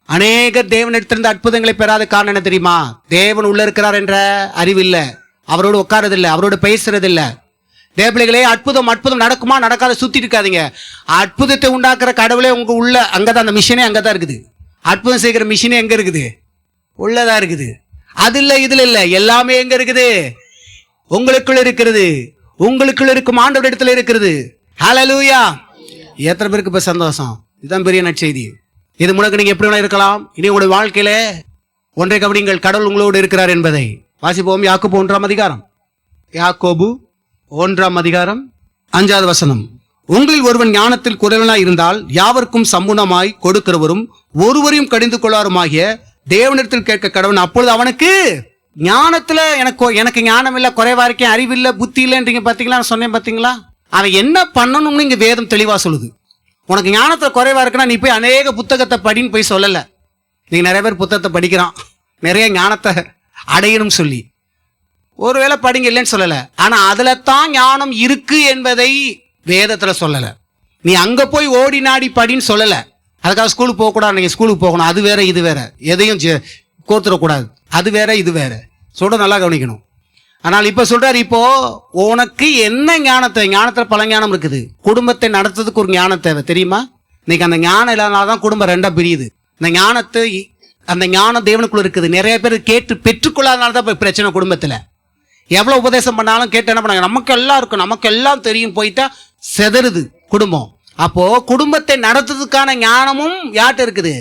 Speaker 1: அநேகர் தேவன் எடுத்திருந்த அற்புதங்களை பெறாத காரணம் என்ன தெரியுமா? தேவன் உள்ள இருக்கிறார் என்ற அறிவு இல்லை, அவரோடு உட்காரதில்லை, அவரோடு பேசுறதில்லை. தேவப்பிள்ளைகளே, அற்புதம் நடக்குமா நடக்காத சுத்திட்டு இருக்காதீங்க. அற்புதத்தை உண்டாக்குற கடவுளே உங்க உள்ள, அங்கதான் அந்த மிஷினே அங்கதான் இருக்குது. அற்புதம் செய்கிற மிஷினே எங்க இருக்குது? உள்ளதா இருக்குது. அது இல்லை இதுல இல்லை, எல்லாமே எங்க இருக்குது? உங்களுக்குள்ள இருக்கிறது. உங்களுக்குள்ள இருக்கும் ஆண்டவர் இடத்துல இருக்கிறது. ஹல்லேலூயா! எத்தனை பேருக்கு இப்ப சந்தோஷம்? இதுதான் பெரிய நற்செய்தி. இது முன்னாடி நீங்க எப்படி வேணா இருக்கலாம். இனி உங்களுடைய வாழ்க்கையில ஒன்றை கவனிங்கள், கடவுள் உங்களோடு இருக்கிறார் என்பதை. வாசிப்போம். யாக்கோபு 1ஆம் அதிகாரம், யாக்கோபு 1ஆம் அதிகாரம் 5வது வசனம். உங்களில் ஒருவன் ஞானத்தில் குறைவனாய் இருந்தால் யாவருக்கும் சம்பூர்ணமாய் கொடுக்கிறவரும் ஒருவரையும் கடிந்து கொள்ளாருமாகிய தேவனிடத்தில் கேட்க கடவன், அப்பொழுது அவனுக்கு ஞானத்துல எனக்கு ஞானம் இல்லை, குறைவா இருக்கேன், அறிவில்லை, புத்தி இல்லைன்றீங்க பாத்தீங்களா? நான் சொன்னேன் பாத்தீங்களா? அவன் என்ன பண்ணணும்னு இங்க வேதம் தெளிவா சொல்லுது. உனக்கு ஞானத்துல குறைவா இருக்குன்னா நீ போய் அநேக புத்தகத்தை படின்னு போய் சொல்லல. நீங்க நிறைய பேர் புத்தகத்தை படிக்கிறான், நிறைய ஞானத்தை அடையணும் சொல்லி. ஒருவேளை படிங்க இல்லைன்னு சொல்லல, ஆனா அதுல தான் ஞானம் இருக்கு என்பதை வேதத்துல சொல்லல. நீ அங்க போய் ஓடி நாடி படின்னு சொல்லல. அதுக்காக ஸ்கூலுக்கு போக கூடாது, நீங்க ஸ்கூலுக்கு போகணும், அது வேற இது வேற, எதையும் கோத்துடக்கூடாது, அது வேற இது வேற. சொல்ற நல்லா கவனிக்கணும். ஆனால் இப்ப சொல்றாரு, இப்போ உனக்கு என்ன ஞானத்துல பல ஞானம் இருக்குது. குடும்பத்தை நடத்துறதுக்கு ஒரு ஞானம் தேவை, தெரியுமா? இன்னைக்கு அந்த ஞானம் இல்லாதனால்தான் குடும்பம் ரெண்டா பிரியுது. அந்த ஞானம் தேவனுக்குள்ள இருக்குது. நிறைய பேர் கேட்டு பெற்றுக்கொள்ளாதனால்தான் இப்ப பிரச்சனை குடும்பத்துல. எவ்வளவு உபதேசம் பண்ணாலும் கேட்டு என்ன பண்ணாங்க, நமக்கு எல்லாம் இருக்கும், நமக்கு எல்லாம் தெரியும் போயிட்டா செதறுது குடும்பம். அப்போ குடும்பத்தை நடத்துறதுக்கான ஞானமும் யார்கிட்ட இருக்குது?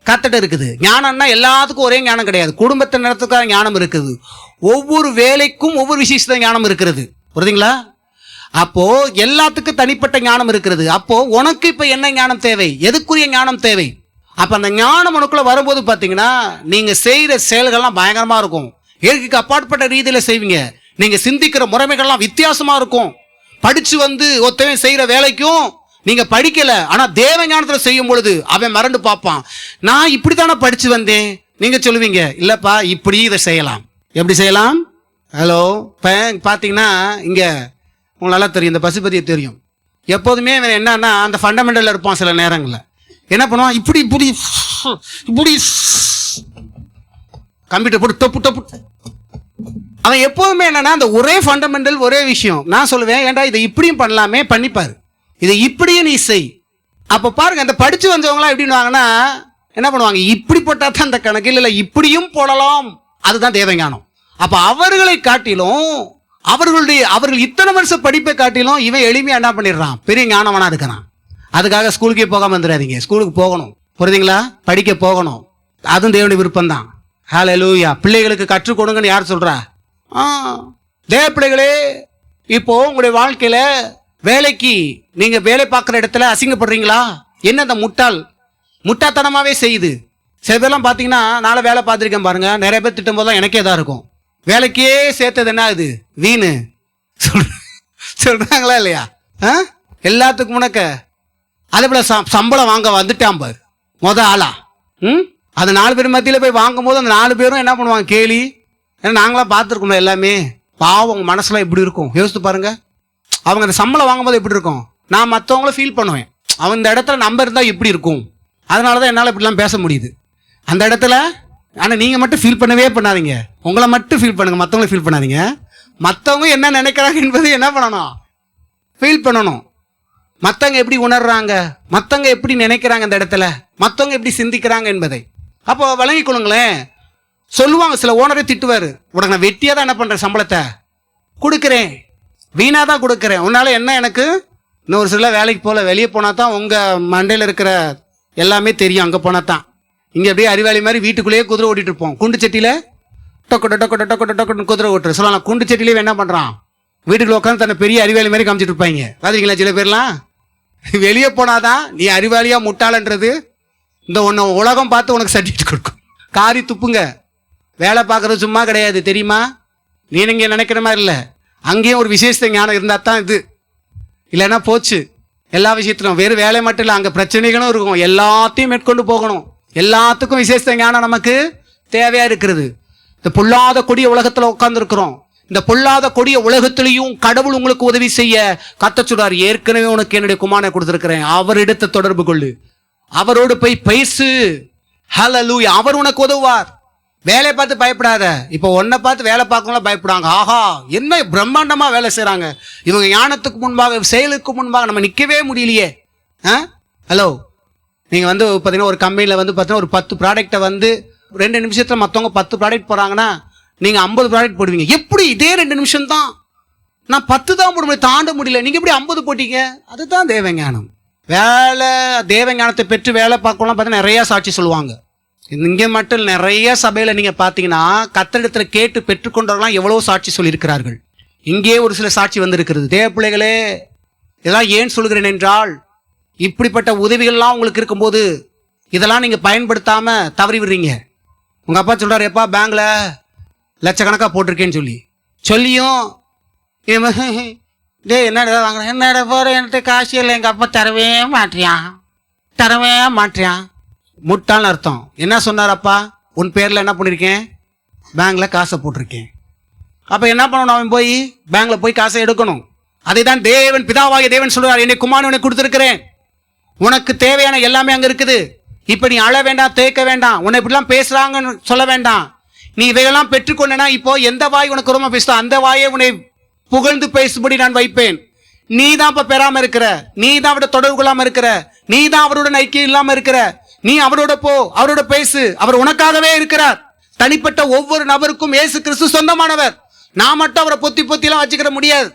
Speaker 1: கர்த்தர்ட்ட இருக்குது. ஞானம்னா எல்லாத்துக்கும் ஒரே ஞானம் கிடையாது. குடும்பத்தை நடத்துக்கான ஞானம் இருக்குது. ஒவ்வொரு வேலைக்கும் ஒவ்வொரு விசேஷ ஞானம் இருக்கிறது. புரியுதுங்களா? அப்போ எல்லாத்துக்கும் தனிப்பட்ட ஞானம் இருக்கிறது. அப்போ உனக்கு இப்ப என்ன ஞானம் தேவை? எதுக்குரிய ஞானம் தேவை? அப்ப அந்த ஞானம் உனக்குள்ள வரும்போது பாத்தீங்கன்னா நீங்க செய்யற செயல்கள்லாம் பயங்கரமா இருக்கும். இயற்கைக்கு அப்பாற்பட்ட ரீதியில செய்வீங்க. நீங்க சிந்திக்கிற முறைமைகள்லாம் வித்தியாசமா இருக்கும். படிச்சு ஒருத்தவன் செய்யற வேலைக்கும் நீங்க படிக்கல, ஆனா தேவ ஞானத்துல செய்யும் பொழுது அவன் மறந்து பார்ப்பான். நான் இப்படித்தானே படிச்சு வந்தேன். நீங்க சொல்லுவீங்க, இல்லப்பா இப்படி இதை செய்யலாம். எப்படி செய்யலாம்? ஹலோ, இப்போ பார்த்தீங்கன்னா இங்கே உங்களுக்கு நல்லா தெரியும், இந்த பசுபதியை தெரியும். எப்போதுமே இவன் என்னன்னா அந்த ஃபண்டமெண்டலில் இருப்பான். சில நேரங்களில் என்ன பண்ணுவான், இப்படி இப்படி இப்படி கம்ப்யூட்டர் போட்டு டொப்பு டொப்பு. அவன் எப்போதுமே என்னன்னா அந்த ஒரே ஃபண்டமெண்டல் ஒரே விஷயம். நான் சொல்லுவேன், ஏன்டா இதை இப்படியும் பண்ணலாமே, பண்ணிப்பாரு, இதை இப்படியும் நீ செய். அப்போ பாருங்க, அந்த படிச்சு வந்தவங்களாம் எப்படின்னுவாங்கன்னா என்ன பண்ணுவாங்க, இப்படி போட்டால் தான் அந்த கணக்கு, இல்லை இப்படியும் போடலாம். அதுதான் தேவஞானம். அப்போ அவர்களை காட்டிலும் அவர்கள் இத்தனை வருஷம் படிப்பை காட்டிலும் இவன் எளிமையா என்ன பண்ணிடுறான், பெரிய ஞானவனா இருக்கிறான். அதுக்காக ஸ்கூலுக்கே போகாம வந்துடாதீங்க. ஸ்கூலுக்கு போகணும், புரியுதுங்களா? படிக்க போகணும், அதுவும் தேவனுடைய விருப்பம் தான். ஹல்லேலூயா. பிள்ளைகளுக்கு கற்றுக் கொடுங்கன்னு யார் சொல்றா? தேவ பிள்ளைகளே, இப்போ உங்களுடைய வாழ்க்கையில வேலைக்கு நீங்க வேலை பார்க்குற இடத்துல அசிங்கப்படுறீங்களா? என்ன அந்த முட்டாத்தனமாவே செய்யுது. சில பேர்லாம் பார்த்தீங்கன்னா, நாளை வேலை பார்த்துருக்கேன் பாருங்க, நிறைய பேர் திட்டும் போது தான் எனக்கே தான் இருக்கும், வேலைக்கே சேர்த்தது என்ன இது வீணு சொல்றாங்களா இல்லையா? எல்லாத்துக்கும் முன்னக்க அதே போல சம்பளம் வாங்க வந்துட்டான் பாரு ஆளா. அது 4 பேர் மத்தியில் போய் வாங்கும் போது அந்த 4 பேரும் என்ன பண்ணுவாங்க, கேலி. ஏன்னா நாங்களாம் பார்த்துருக்கோம் எல்லாமே. பாவம், அவங்க மனசுலாம் எப்படி இருக்கும் யோசித்து பாருங்க. அவங்க அந்த சம்பளம் வாங்கும்போது எப்படி இருக்கும்? நான் மற்றவங்கள ஃபீல் பண்ணுவேன், அவன் இந்த இடத்துல நம்ப இருந்தால் எப்படி இருக்கும். அதனால தான் என்னால் இப்படிலாம் பேச முடியுது அந்த இடத்துல. ஆனால் நீங்கள் மட்டும் ஃபீல் பண்ணவே பண்ணாதீங்க, உங்களை மட்டும் ஃபீல் பண்ணுங்க, மற்றவங்கள ஃபீல் பண்ணாதீங்க. மற்றவங்க என்ன நினைக்கிறாங்க என்பது என்ன பண்ணணும், ஃபீல் பண்ணணும். மற்றவங்க எப்படி உணர்றாங்க, மற்றவங்க எப்படி நினைக்கிறாங்க, இந்த இடத்துல மற்றவங்க எப்படி சிந்திக்கிறாங்க என்பதை அப்போ வழங்கி கொள்ளுங்களேன். சொல்லுவாங்க, சில ஓனரே திட்டுவார், உனக்கு நான் வெட்டியாக தான் என்ன பண்ணுறேன், சம்பளத்தை கொடுக்குறேன், வீணாக தான் கொடுக்குறேன், உன்னால் என்ன எனக்கு இன்னொரு சில வேலைக்கு போகல, வெளியே போனால் தான் உங்கள் மண்டையில் இருக்கிற எல்லாமே தெரியும், அங்கே போனால் தான். இங்கே அப்படியே அறிவாளி மாதிரி வீட்டுக்குள்ளேயே குதிரை ஓட்டிட்டு இருப்போம். குண்டு சட்டியில் டொக்கொட்ட டொக்கொட்ட டொக்கொட்ட டொக்கொட்டு குதிரை ஓட்டுற சொல்லலாம். குண்டு சட்டிலே என்ன பண்ணுறான், வீட்டுக்குள்ள உட்காந்து தன்னை பெரிய அறிவாளி மாதிரி காமிச்சிட்டு இருப்பாங்க. பார்த்தீங்களா? சில பேர்லாம் வெளியே போனாதான் நீ அறிவாளியா முட்டாளன்றது இந்த ஒன்று உலகம் பார்த்து உனக்கு சர்டிஃபிகேட் கொடுக்கும். காரி துப்புங்க. வேலை பார்க்குறது சும்மா கிடையாது தெரியுமா? நீங்க நினைக்கிற மாதிரி இல்லை, அங்கேயும் ஒரு விசேஷ ஞானம் இருந்தால் தான் இது, இல்லைன்னா போச்சு எல்லா விஷயத்திலும். வேறு வேலை மட்டும் இல்லை, அங்கே பிரச்சனைகளும் இருக்கும், எல்லாத்தையும் மேற்கொண்டு போகணும். எல்லாத்துக்கும் விசேஷ ஞானம் நமக்கு தேவையா இருக்கிறது. இந்த பொல்லாத கொடிய உலகத்தில் உட்கார்ந்துருக்கிறோம். இந்த பொல்லாத கொடிய உலகத்திலையும் கடவுள் உங்களுக்கு உதவி செய்ய கர்த்தர் சொல்றார், ஏற்கனவே உனக்கு என்னுடைய குமாரனை கொடுத்திருக்கிறேன், அவரிடத்தை தொடர்பு கொள்ளு, அவரோடு போய் பேசு. ஹல்லேலூயா. அவர் உனக்கு உதவுவார். வேலையை பார்த்து பயப்படாத. இப்போ உன்னை பார்த்து வேலை பார்க்கலாம் பயப்படாங்க, ஆஹா என்ன பிரம்மாண்டமா வேலை செய்யறாங்க இவங்க, ஞானத்துக்கு முன்பாக செயலுக்கு முன்பாக நம்ம நிற்கவே முடியலையே. ஹலோ, நீங்கள் வந்து பார்த்தீங்கன்னா ஒரு கம்பெனியில் வந்து பார்த்தீங்கன்னா ஒரு 10 ப்ராடக்டை வந்து 2 நிமிஷத்தில் மற்றவங்க 10 ப்ராடக்ட் போகிறாங்கன்னா நீங்கள் 50 ப்ராடக்ட் போடுவீங்க. எப்படி இதே 2 நிமிஷம் தான், நான் 10 தான் போட முடியும், தாண்ட முடியல, நீங்கள் எப்படி 50 போட்டீங்க? அதுதான் தேவஞானம். தேவஞானத்தை பெற்று வேலை பார்க்கலாம் பார்த்தீங்கன்னா நிறைய சாட்சி சொல்லுவாங்க. இங்கே மட்டும் நிறைய சபையில் நீங்கள் பார்த்தீங்கன்னா கர்த்தரிடத்தில் கேட்டு பெற்றுக்கொண்டவர்களாம் எவ்வளோ சாட்சி சொல்லியிருக்கிறார்கள். இங்கே ஒரு சில சாட்சி வந்திருக்கிறது. தேவ பிள்ளைகளே, இதெல்லாம் ஏன் சொல்கிறேன் என்றால், இப்படிப்பட்ட உதவிகள்லாம் உங்களுக்கு இருக்கும்போது இதெல்லாம் நீங்கள் பயன்படுத்தாமல் தவறி விடுறீங்க. உங்கள் அப்பா சொல்கிறார், எப்பா பேங்கில் லட்சக்கணக்காக போட்டிருக்கேன்னு சொல்லியும் என்னடா வாங்குறேன், என்னடா போகிற, என்கிட்ட காசு இல்லை, எங்கள் அப்பா தரவே மாட்டியான். முட்டாள்னு அர்த்தம். என்ன சொன்னார் அப்பா? உன் பேரில் என்ன பண்ணியிருக்கேன், பேங்கில் காசை போட்டிருக்கேன். அப்போ என்ன பண்ணணும், அவன் போய் பேங்கில் போய் காசை எடுக்கணும். அதை தான் தேவன் பிதாவாகிய தேவன் சொல்கிறார், என்னை குமாரனை கொடுத்துருக்கிறேன், உனக்கு தேவையான எல்லாமே அங்கே இருக்குது. இப்போ நீ அழ வேண்டாம், தேய்க்க வேண்டாம், உன்னை இப்படிலாம் பேசுகிறாங்கன்னு சொல்ல வேண்டாம். நீ இவையெல்லாம் பெற்றுக்கொண்டனா இப்போ எந்த வாய் உனக்கு ரொம்ப பேசுதோ அந்த வாயை உன்னை புகழ்ந்து பேசும்படி நான் வைப்பேன். நீ தான் இப்போ பெறாமல் இருக்கிற, நீ தான் அவரோட தொடர்பு கொள்ளாமல் இருக்கிற, நீ தான் அவருடன் ஐக்கியம் இல்லாமல் இருக்கிற, நீ அவரோட போ, அவரோட பேசு. அவர் உனக்காகவே இருக்கிறார். தனிப்பட்ட ஒவ்வொரு நபருக்கும் இயேசு கிறிஸ்து சொந்தமானவர். நான் மட்டும் அவரை பொத்திலாம் வச்சுக்கிற முடியாது.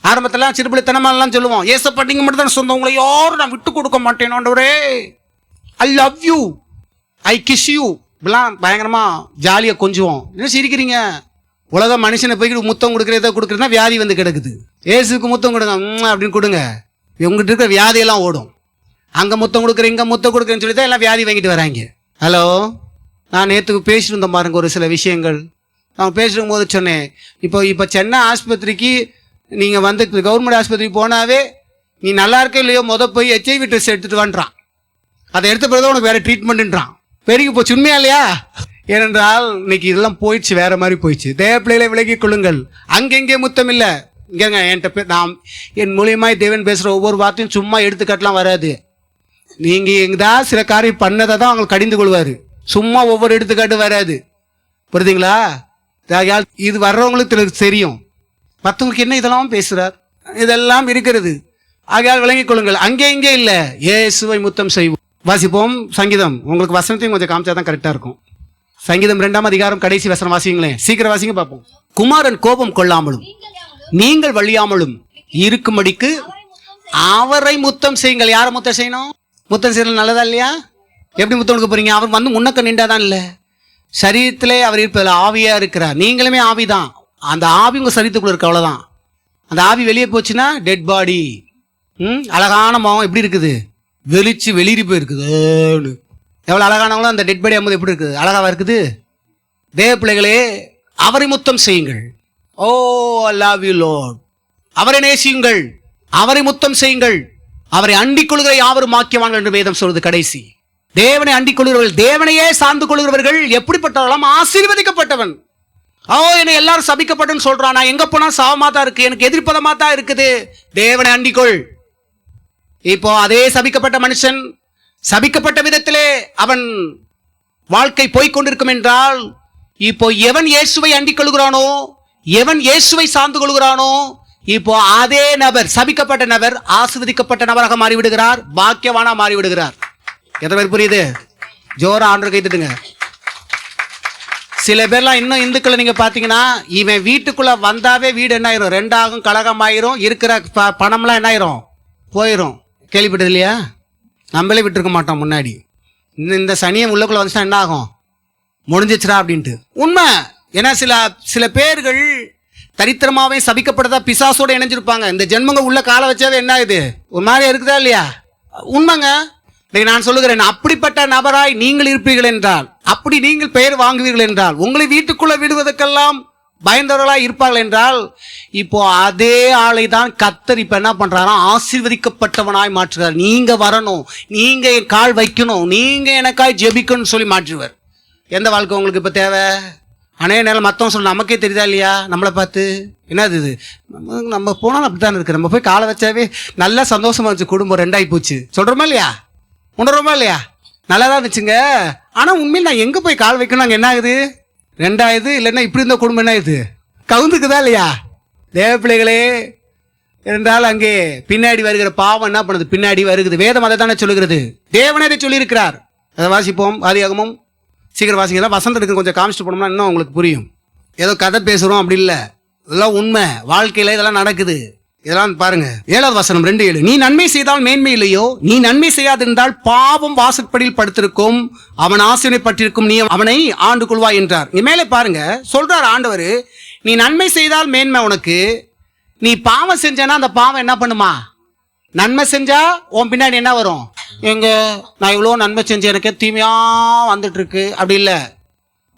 Speaker 1: ஆரம்பத்தில் சிறுபிள்ளைத்தனமாலாம் சொல்லுவோம், ஏசப்பா நீங்க மட்டும் தான் சொந்தம், உங்களை யாரும் நான் விட்டு கொடுக்க மாட்டேன் ஆண்டவரே, I love you, I kiss you, இப்படிலாம் பயங்கரமா ஜாலியாக கொஞ்சுவோம். என்ன சிரிக்கிறீங்க? உலக மனுஷனை போய்கிட்டு முத்தம் கொடுக்குறதா வியாதி வந்து கிடக்குது. ஏசுக்கு முத்தம் கொடுங்க அப்படின்னு கொடுங்க, உங்ககிட்ட இருக்கிற வியாதியெல்லாம் ஓடும். அங்கே முத்தம் கொடுக்குறேன், இங்கே முத்தம் கொடுக்குறேன்னு சொல்லி தான் எல்லாம் வியாதி வாங்கிட்டு வராங்க. ஹலோ, நான் நேற்றுக்கு பேசிட்டு இருந்தேன் பாருங்க ஒரு சில விஷயங்கள். நான் பேசிருக்கும் போது சொன்னேன், இப்போ சென்னை ஆஸ்பத்திரிக்கு நீங்கள் வந்து கவர்மெண்ட் ஆஸ்பத்திரிக்கு போனாவே நீ நல்லா இருக்க இல்லையோ போய் HIV டெஸ்ட் எடுத்துட்டு வந்துறான். அதை எடுத்த பிறகு உனக்கு வேற ட்ரீட்மெண்ட்ன்றான். பெருகி போச்சு. உண்மையா இல்லையா? ஏனென்றால் இன்னைக்கு இதெல்லாம் போயிடுச்சு, வேற மாதிரி போயிடுச்சு. தேவ பிள்ளைகளை விலகிக் கொள்ளுங்கள். அங்கெங்கே முத்தம் இல்லை. இங்கேங்க என்கிட்ட நான் என் மூலியமாய் தேவன் பேசுகிற ஒவ்வொரு வார்த்தையும் சும்மா எடுத்துக்காட்டலாம் வராது. நீங்கள் எங்கதான் சில காரியம் பண்ணதை தான் அவங்க கடிந்து கொள்வார். சும்மா ஒவ்வொரு எடுத்துக்காட்டு வராது. புரியுதுங்களா? இது வர்றவங்களுக்கு தெரியும், மற்றவங்களுக்கு என்ன இதெல்லாம் பேசுகிறார், இதெல்லாம் இருக்கிறது. ஆகையால் விளங்கிக் கொள்ளுங்கள். அங்கே இங்கே இல்லை, இயேசுவை முத்தம் செய்வோம். வாசிப்போம் சங்கீதம். உங்களுக்கு வசனத்தையும் கொஞ்சம் காமிச்சா தான் கரெக்டாக இருக்கும். சங்கீதம் 2ஆம் அதிகாரம் கடைசி வசனம் வாசிங்களேன். சீக்கிரம் வாசிங்க பார்ப்போம். குமாரன் கோபம் கொள்ளாமலும் நீங்கள் வழியாமலும் இருக்கும்படிக்கு அவரை முத்தம் செய்யுங்கள். யாரை முத்தம் செய்யணும்? முத்தம் செய்யறது நல்லதா இல்லையா? எப்படி முத்தம் கொடுக்க போறீங்க? அவர் வந்து முன்னக்க நின்றாதான் இல்லை, சரீரத்திலே அவர் இருப்பதில் ஆவியா இருக்கிறார். நீங்களுமே ஆவிதான். அந்த ஆவி உங்க சரீரத்துக்குள்ள இருக்கு, அவ்வளவுதான். அந்த ஆவி வெளியே போச்சுன்னா டெட் பாடி. அழகான முகம் எப்படி இருக்குது? வெளிச்சு வெளிரி போயிருக்குது. எவ்வளோ அழகானவங்களும் அந்த டெட் பாடி அம்மது எப்படி இருக்குது? அழகாவா இருக்குது? தேவ பிள்ளைகளே, அவரை முத்தம் செய்யுங்கள். ஓ லவ் யூ லார்ட். அவரை நேசியுங்கள், அவரை முத்தம் செய்யுங்கள். அவரை அண்டிக் கொள்கிற யாவரும் பாக்கியவான்கள் என்று வேதம் சொல்றது. கடைசி தேவனை அண்டிக் கொள்கிறவர்கள், தேவனையே சார்ந்து கொள்கிறவர்கள் எப்படிப்பட்டவர்களாம்? ஆசீர்வதிக்கப்பட்டவன். என்னை எல்லாரும் சபிக்கப்பட்டன்னு சொல்றான், நான் எங்க போனா சாவமா தான் இருக்கு, எனக்கு எதிர்ப்பதமா தான் இருக்குது. தேவனை அண்டிக்கொள். இப்போ அதே சபிக்கப்பட்ட மனுஷன் சபிக்கப்பட்ட விதத்திலே அவன் வாழ்க்கை போய்கொண்டிருக்கும் என்றால், இப்போ எவன் இயேசுவை அண்டிக் கொள்கிறானோ, எவன் இயேசுவை சார்ந்து கொள்கிறானோ, இப்போ அதே நபர், சபிக்கப்பட்ட நபர் ஆசீர்வதிக்கப்பட்ட நபராக மாறிவிடுகிறார், பாக்கியவானா மாறிவிடுகிறார். எத்தனை பேர் புரியுது? ஜோரா ஆண்டவர் கைத்துட்டுங்க. சில பேர்லாம் இன்னும் இந்துக்களை நீங்க பாத்தீங்கன்னா, இவன் வீட்டுக்குள்ள வந்தாவே வீடு என்ன ஆயிரும்? ரெண்டாகும், கலகமாயிரும், இருக்கிற பணம்லாம் என்ன ஆயிரும்? போயிரும். கேள்விப்பட்டது இல்லையா? நம்மளே விட்டுருக்க மாட்டோம். முன்னாடி இந்த சனியம் உள்ளக்குள்ள வந்துச்சுன்னா என்ன ஆகும்? முடிஞ்சிச்சுரா அப்படின்ட்டு. உண்மை. ஏன்னா சில பேர்கள் தரித்திரமாவே சபிக்கப்பட்டதா பிசாசோட இணைஞ்சிருப்பாங்க. இந்த ஜென்மங்க உள்ள கால வச்சாவே என்ன ஆகுது? ஒரு மாதிரி இருக்குதா இல்லையா? உண்மைங்க. நான் சொல்லுகிறேன், அப்படிப்பட்ட நபராய் நீங்கள் இருப்பீர்கள் என்றால், அப்படி நீங்கள் பெயர் வாங்குவீர்கள் என்றால், உங்களை வீட்டுக்குள்ள விடுவதற்கெல்லாம் பயந்தவர்களாய் இருப்பார்கள் என்றால், இப்போ அதே ஆளை தான் கர்த்தர் இப்ப என்ன பண்றாரா? ஆசீர்வதிக்கப்பட்டவனாய் மாற்றுகிறார். நீங்க வரணும், நீங்க என் கால் வைக்கணும், நீங்க எனக்காய் ஜெபிக்கணும்னு சொல்லி மாற்றுவார். எந்த வாழ்க்கை உங்களுக்கு இப்ப தேவை? அநேக நேரம் மற்றவங்க சொல்ல நமக்கே தெரியுதா இல்லையா? நம்மளை பார்த்து என்னது இது, நம்ம போனாலும் அப்படித்தான் இருக்கு, நம்ம போய் காலை வச்சாவே நல்லா சந்தோஷமா இருந்துச்சு, குடும்பம் ரெண்டாயி போச்சு சொல்றோமா இல்லையா? உணர்றோமா இல்லையா? நல்லா தான் இருந்துச்சுங்க. ஆனா உண்மையில் நான் எங்க போய் கால் வைக்கணும், அங்கே என்ன ஆகுது? ரெண்டாயுது. இல்லைன்னா இப்படி இருந்த குடும்பம் என்ன ஆகுது? கவுந்துக்குதா இல்லையா? தேவ பிள்ளைகளே என்றால் அங்கே பின்னாடி வருகிற பாவம் என்ன பண்ணுது? பின்னாடி வருகிறது. வேதம் அதை தானே சொல்லுகிறது. தேவனே அதை சொல்லியிருக்கிறார். அதை வாசிப்போம். ஆதியாகமம். சீக்கிரம் வாசிங்க. வசந்த இருக்கு, கொஞ்சம் காமிச்சிட்டு போனோம்னா இன்னும் உங்களுக்கு புரியும். ஏதோ கதை பேசுறோம் அப்படி இல்லை, இதெல்லாம் உண்மை. வாழ்க்கையில இதெல்லாம் நடக்குது. இதெல்லாம் பாருங்க. 7வது வசனம் 2:7. நீ நன்மை செய்தால் மேன்மை இல்லையோ, நீ நன்மை செய்யாதிருந்தால் பாவம் வாசற்படியில் படுத்திருக்கும், அவன் ஆசீர்வதிக்கப்பட்டிருக்கும், நீ அவனை ஆண்டு கொள்வாய் என்றார். நீ மேலே பாருங்க, சொல்றார் ஆண்டவர், நீ நன்மை செய்தால் மேன்மை உனக்கு, நீ பாவம் செஞ்சனா அந்த பாவம் என்ன பண்ணுமா? நன்மை செஞ்சா உன் பின்னாடி என்ன வரும்? எங்க நான் இவ்வளோ நன்மை செஞ்சேன், எனக்கு தீமையா வந்துட்டு இருக்கு. அப்படி இல்லை.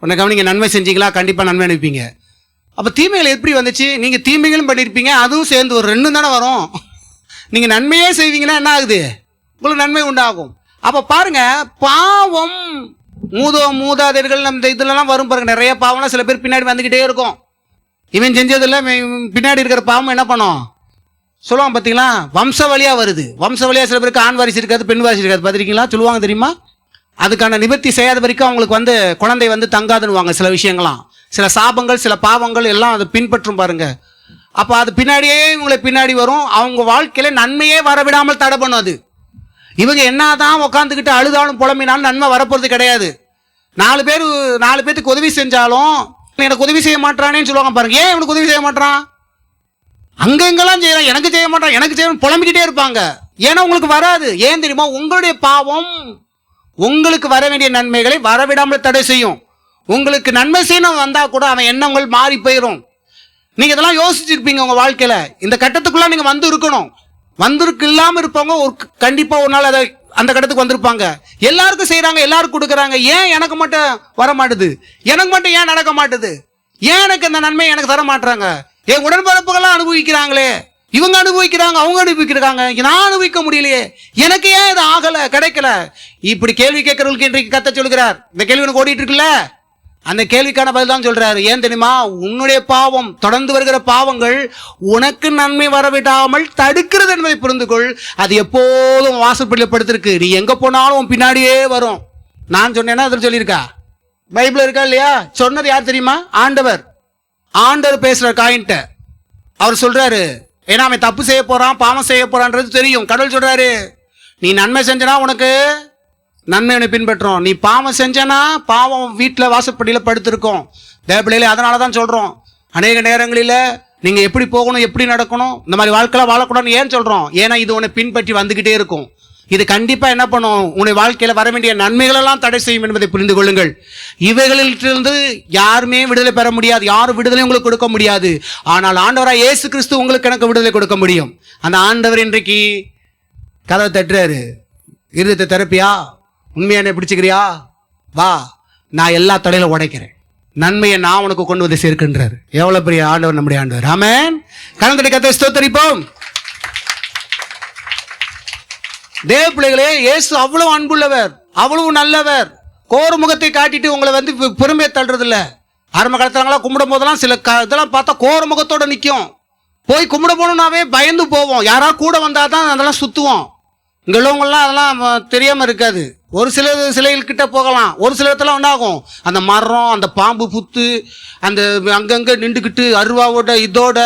Speaker 1: உன்னை கவனிங்க, நன்மை செஞ்சீங்களா? கண்டிப்பா நன்மை அனுப்பிங்க. அப்ப தீமைகள் எப்படி வந்துச்சு? நீங்க தீமைகளும் பண்ணிருப்பீங்க, அதுவும் சேர்ந்து ஒரு 2 தானே வரும். நீங்க நன்மையே செய்வீங்கன்னா என்ன ஆகுது? உங்களுக்கு நன்மை உண்டாகும். அப்ப பாருங்க, பாவம் மூதாதையர்கள் நம்ம இதுலலாம் வரும் பாருங்க. நிறைய பாவம்லாம் சில பேர் பின்னாடி வந்துகிட்டே இருக்கும். இவன் செஞ்சதில்ல, பின்னாடி இருக்கிற பாவம் என்ன பண்ணும் சொல்லுவாங்க பார்த்தீங்களா? வம்ச வழியா வருது. வம்ச வழியா சில பேருக்கு ஆண் வாரிசு இருக்காது, பெண் வாரிசு இருக்காது. பார்த்துருக்கீங்களா? சொல்லுவாங்க தெரியுமா? அதுக்கான நிவர்த்தி செய்யாத வரைக்கும் அவங்களுக்கு வந்து குழந்தை வந்து தங்காதுன்னுவாங்க. சில விஷயங்களாம், சில சாபங்கள், சில பாவங்கள் எல்லாம் அதை பின்பற்றும் பாருங்க. அப்போ அது பின்னாடியே இவங்களை பின்னாடி வரும். அவங்க வாழ்க்கையில நன்மையே வரவிடாமல் தடை பண்ணும் அது. இவங்க என்னதான் உட்காந்துக்கிட்டு அழுதாலும் புலம்பினாலும் நன்மை வரப்போறது கிடையாது. 4 பேருக்கு உதவி செஞ்சாலும் எனக்கு உதவி செய்ய மாட்டானேன்னு சொல்லுவாங்க பாருங்க. ஏன் இவனுக்கு உதவி செய்ய மாட்டான்? அங்கெங்கெல்லாம் செய்யறான், எனக்கு செய்ய மாட்டான், எனக்கு செய்ய புலம்பிக்கிட்டே இருப்பாங்க. ஏன்னா உங்களுக்கு வராது. ஏன் தெரியுமா? உங்களுடைய பாவம் உங்களுக்கு வர வேண்டிய நன்மைகளை வரவிடாமல் தடை செய்யும். உங்களுக்கு நன்மை செய்யணும் வந்தா கூட அவன் எண்ணங்கள் மாறி போயிடும். நீங்க இதெல்லாம் யோசிச்சிருப்பீங்க உங்க வாழ்க்கையில. இந்த கட்டத்துக்குள்ள நீங்க வந்து இருக்கணும். வந்திருக்கு இல்லாம இருப்பவங்க ஒரு கண்டிப்பா ஒரு நாள் அதை அந்த கட்டத்துக்கு வந்திருப்பாங்க. எல்லாருக்கும் செய்யறாங்க, எல்லாருக்கும் கொடுக்குறாங்க, ஏன் எனக்கு மட்டும் வர மாட்டுது? எனக்கு மட்டும் ஏன் நடக்க மாட்டுது? ஏன் எனக்கு அந்த நன்மை எனக்கு தர மாட்டாங்க? என் உடன்பிறப்புகள்லாம் அனுபவிக்கிறாங்களே, இவங்க அனுபவிக்கிறாங்க, அவங்க அனுபவிக்கிறாங்க, நான் அனுபவிக்க முடியலையே, எனக்கு ஏன் இது ஆகல, கிடைக்கல? இப்படி கேள்வி கேட்கறவங்களுக்கு இன்றைக்கு கத்த சொல்கிறார். இந்த கேள்வி எனக்கு ஓடிட்டு இருக்குல்ல, அந்த கேள்விக்கான பதில் தான் சொல்றாரு. ஏன் தெரியுமா? உன்னுடைய பாவம், தொடர்ந்து வருகிற பாவங்கள் உனக்கு நன்மை வரவிடாமல் தடுக்கிறது என்பதை புரிந்து கொள். அது எப்போதும் வாசப்படியில் படுத்திருக்கு, நீ எங்க போனாலும் உன் பின்னாடியே வரும். நான் சொன்னேன்னா அதில் சொல்லியிருக்கா? பைபிள் இருக்கா இல்லையா? சொன்னது யார் தெரியுமா? ஆண்டவர். ஆண்டவர் பேசுற காயின்ட்ட அவர் சொல்றாரு, ஏன்னா அவன் தப்பு செய்ய போறான், பாவம் செய்ய போறான்றது தெரியும். கடவுள் சொல்றாரு, நீ நன்மை செஞ்சனா உனக்கு நன்மை உன்னை பின்பற்றும், நீ பாவம் செஞ்சனா பாவம் வீட்டில் வாசப்படியில் படுத்திருக்கோம். தேவப்பிள்ளையில அதனால தான் சொல்றோம், அநேக நேரங்களில் நீங்க எப்படி போகணும், எப்படி நடக்கணும், இந்த மாதிரி வாழ்க்கையில வாழக்கூடாதுன்னு ஏன் சொல்றோம்? ஏன்னா இது உன்னை பின்பற்றி வந்துகிட்டே இருக்கும். இது கண்டிப்பா என்ன பண்ணும்? உன்னுடைய வாழ்க்கையில வர வேண்டிய நன்மைகள் எல்லாம் தடை செய்யும் என்பதை புரிந்து கொள்ளுங்கள். இவைகளிலிருந்து யாருமே விடுதலை பெற முடியாது, யாரும் விடுதலை உங்களுக்கு கொடுக்க முடியாது. ஆனால் ஆண்டவராய் இயேசு கிறிஸ்து உங்களுக்கு எனக்கு விடுதலை கொடுக்க முடியும். அந்த ஆண்டவர் இன்றைக்கு கதவை தட்டுறாரு. இருதயத்தை திறப்பியா? உண்மையான பிடிச்சுக்கிறியா? வா, நான் எல்லா தடையில உடைக்கிறேன், நன்மையை நான் உனக்கு கொண்டு வந்து சேர்க்கின்றார். எவ்வளவு பெரிய ஆண்டவர் நம்முடைய ஆண்டவர். ஆமென். கரந்தடி கர்த்தரை ஸ்தோத்திரிப்போம். தேவ பிள்ளைகளே, இயேசு அவ்வளவு அன்புள்ளவர், அவ்வளவு நல்லவர். கோர முகத்தை காட்டிட்டு உங்களை வந்து பெருமையை தள்ளுறது இல்ல. ஆரம்ப காலத்துலலாம் கும்பிடும் போதெல்லாம் சில இதெல்லாம் பார்த்தா கோர முகத்தோட நிற்கும். போய் கும்பிட போகணும்னாவே பயந்து போவோம். யாராவது கூட வந்தா தான் அதெல்லாம் சுத்துவோம். இங்கே உள்ளவங்கெல்லாம் அதெல்லாம் தெரியாம இருக்காது. ஒரு சில சிலைகள் கிட்ட போகலாம், ஒரு சில இடத்துல ஒன்றாகும். அந்த மரம், அந்த பாம்பு புத்து, அந்த அங்கங்கே நின்றுக்கிட்டு அருவாவோட இதோட.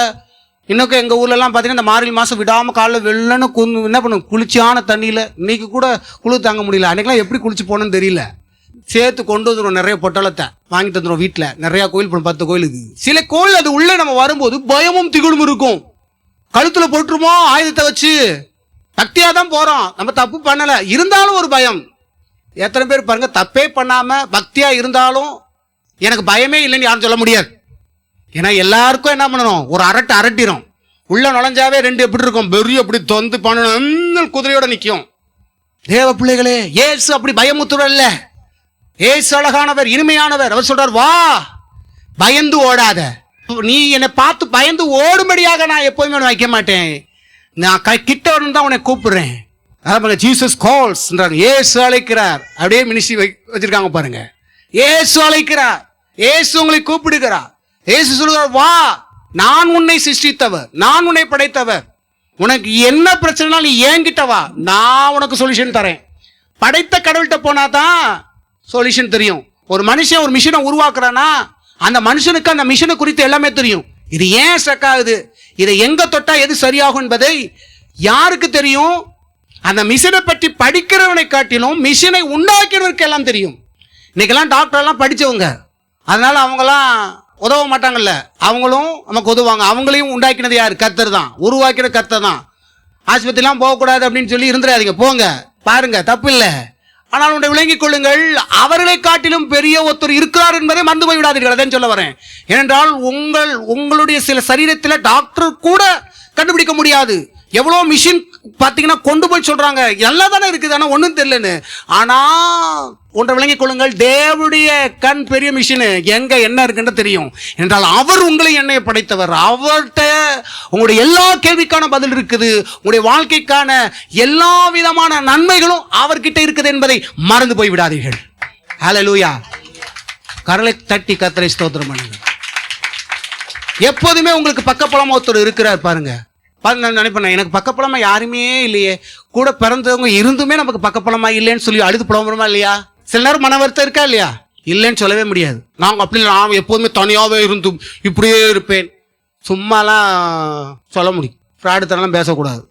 Speaker 1: இன்னும் எங்கள் ஊர்லலாம் பார்த்தீங்கன்னா இந்த மார்கழி மாதம் விடாமல் காலைல வெள்ளன்னு என்ன பண்ணும், குளிர்ச்சியான தண்ணியில். இன்னைக்கு கூட குளிர் தாங்க முடியல. அன்றைக்கெலாம் எப்படி குளிச்சு போகணுன்னு தெரியல. சேர்த்து கொண்டு வந்துடும், நிறைய பொட்டலத்தை வாங்கிட்டு வந்துடும். வீட்டில் நிறையா கோயில் போகணும், 10 கோயிலுக்கு. சில கோயில் அது உள்ளே நம்ம வரும்போது பயமும் திகிலும் இருக்கும். கழுத்தில் போட்டுருமோ ஆயுதத்தை வச்சு, பக்தியாக தான் போகிறோம், நம்ம தப்பு பண்ணலை, இருந்தாலும் ஒரு பயம். எத்தனை பேர் பாருங்க, தப்பே பண்ணாமல் பக்தியாக இருந்தாலும் எனக்கு பயமே இல்லைன்னு யாரும் சொல்ல முடியாது. ஏன்னா எல்லாருக்கும் என்ன பண்ணணும், ஒரு அரட்டிடும். உள்ள நுழைஞ்சாவே 2 எப்படி இருக்கும், பெரிய அப்படி தொந்து பண்ணணும், குதிரையோட நிற்கும். தேவ பிள்ளைகளே, ஏசு அப்படி பயமுத்துற இல்ல. ஏசு அழகானவர், இனிமையானவர். அவர் சொல்றார், வா, பயந்து ஓடாத. நீ என்னை பார்த்து பயந்து ஓடும்படியாக நான் எப்போதுமே வைக்க மாட்டேன். நான் கிட்ட வரணும் தான் உன்னை கூப்பிடுறேன். அதான் ஜீசஸ் கால்ஸ், ஏசு அழைக்கிறார். அப்படியே மினிஸ்ட்ரி வச்சிருக்காங்க பாருங்க. ஏசு அழைக்கிறார், ஏசு உங்களை கூப்பிடுகிறார். ஏசு சொல்கிறார், வா, நான் உன்னை சிருஷ்டித்தவர், நான் உன்னை படைத்தவர். உனக்கு என்ன பிரச்சனை நீ என்கிட்ட வா, நான் உனக்கு சொல்யூஷன் தரேன். படைத்த கடவுள்கிட்ட போனா தான் சொல்யூஷன் தெரியும். ஒரு மனுஷன் ஒரு மிஷினை உருவாக்குறானா, அந்த மனுஷனுக்கு அந்த மிஷினை குறித்து எல்லாமே தெரியும். இது ஏன் ஸ்ட்ரக் ஆகுது, இதை எங்க தொட்டா எது சரியாகும் என்பதை யாருக்கு தெரியும்? அந்த மிஷினை பற்றி படிக்கிறவனை காட்டிலும் மிஷினை உண்டாக்கிறவருக்கு எல்லாம் தெரியும். இன்னைக்கெல்லாம் டாக்டர் எல்லாம் படிச்சவங்க, அதனால அவங்களாம் உதவ மாட்டாங்கல்ல, அவங்களும் நமக்கு உதவுவாங்க. அவங்களையும் உண்டாக்கினது யார்? கர்த்தர் தான், உருவாக்கின கர்த்தர் தான். ஆஸ்பத்திரிலாம் போகக்கூடாது அப்படின்னு சொல்லி இருந்துடாதீங்க, போங்க, பாருங்க, தப்பு இல்லை. ஆனால் உன்னை விளங்கிக் கொள்ளுங்கள், அவர்களை காட்டிலும் பெரிய ஒருத்தர் இருக்கிறார் என்பதை மறந்து போய் விடாதீர்கள். அதான் சொல்ல வரேன். ஏனென்றால் உங்களுடைய சில சரீரத்தில் டாக்டர் கூட கண்டுபிடிக்க முடியாது. எவ்வளோ மிஷின் பார்த்தீங்கன்னா கொண்டு போய் சொல்றாங்க, எல்லாம் தானே இருக்குது, ஆனால் ஒன்றும் தெரியலன்னு. ஆனால் ஒன்றை விளங்கிக் கொள்ளுங்கள், தேவனுடைய கண் பெரிய மிஷின், எங்க என்ன இருக்குன்னு தெரியும். என்றால் அவர் உங்களை என்னைய படைத்தவர். அவர்கிட்ட உங்களுடைய எல்லா கேள்விக்கான பதில் இருக்குது. உங்களுடைய வாழ்க்கைக்கான எல்லா விதமான நன்மைகளும் அவர்கிட்ட இருக்குது என்பதை மறந்து போய் விடாதீர்கள். ஹல்லேலூயா. கரலை தட்டி கர்த்தரை ஸ்தோத்திரம் பண்ணுங்க. எப்போதுமே உங்களுக்கு பக்கபலமா ஒருத்தர் இருக்கிறார் பாருங்க. நான் நினைப்பேன், எனக்கு பக்கப்பலமா யாருமே இல்லையே, கூட பிறந்தவங்க இருந்துமே நமக்கு பக்கப்பலமா இல்லைன்னு சொல்லி அழுது புலம்புறோமா இல்லையா? சில நேரம் மன வருத்தம் இருக்கா இல்லையா? இல்லைன்னு சொல்லவே முடியாது. நாங்கள் அப்படி நான் எப்போதுமே தனியாகவே இருந்து இப்படியே இருப்பேன், சும்மாலாம் சொல்ல முடியும். ஃப்ராடுத்தனெல்லாம் பேசக்கூடாது.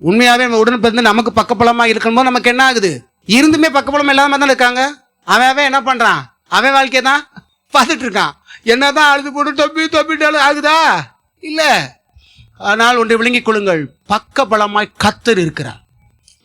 Speaker 1: உண்மையாகவே நம்ம உடனே பிறந்து நமக்கு பக்கப்பலமா இருக்கணும்போது நமக்கு என்ன ஆகுது? இருந்துமே பக்கப்பலம் இல்லாம தானே இருக்காங்க. அவன் என்ன பண்றான்? அவன் வாழ்க்கையை தான் பார்த்துட்டு இருக்கான். என்னதான் அழுது போட்டு தொப்பிட்டாலும் ஆகுதா? இல்லை. ஆனால் ஒன்றை விளங்கிக் கொள்ளுங்கள், பக்க பலமாய் கர்த்தர் இருக்கிறார்.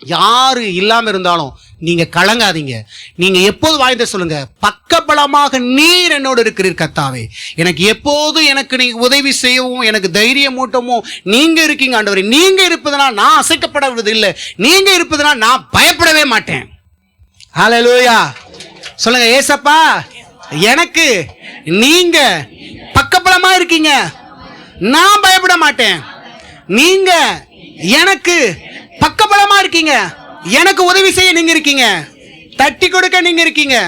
Speaker 1: யாரு இல்லாம இருந்தாலும் நீங்க கலங்காதீங்க. நீங்க எப்போது வாழ்ந்த சொல்லுங்க, பக்க பலமாக நீர் என்னோடு இருக்கிறீர் கர்த்தாவே. எனக்கு எப்போது எனக்கு நீங்க உதவி செய்யவும், எனக்கு தைரியம் மூட்டவும் நீங்க இருக்கீங்க ஆண்டவரே. நீங்க இருப்பதனால் நான் அசைக்கப்படுவதில்லை, நீங்க இருப்பதனால் நான் பயப்படவே மாட்டேன். ஹல்லேலூயா. சொல்லுங்க, ஏசப்பா எனக்கு நீங்க பக்கபலமா இருக்கீங்க, நான் பயப்பட மாட்டேன். நீங்க எனக்கு பக்கபலமா இருக்கீங்க. எனக்கு உதவி செய்ய நீங்க இருக்கீங்க. தட்டி கொடுக்க நீங்க இருக்கீங்க.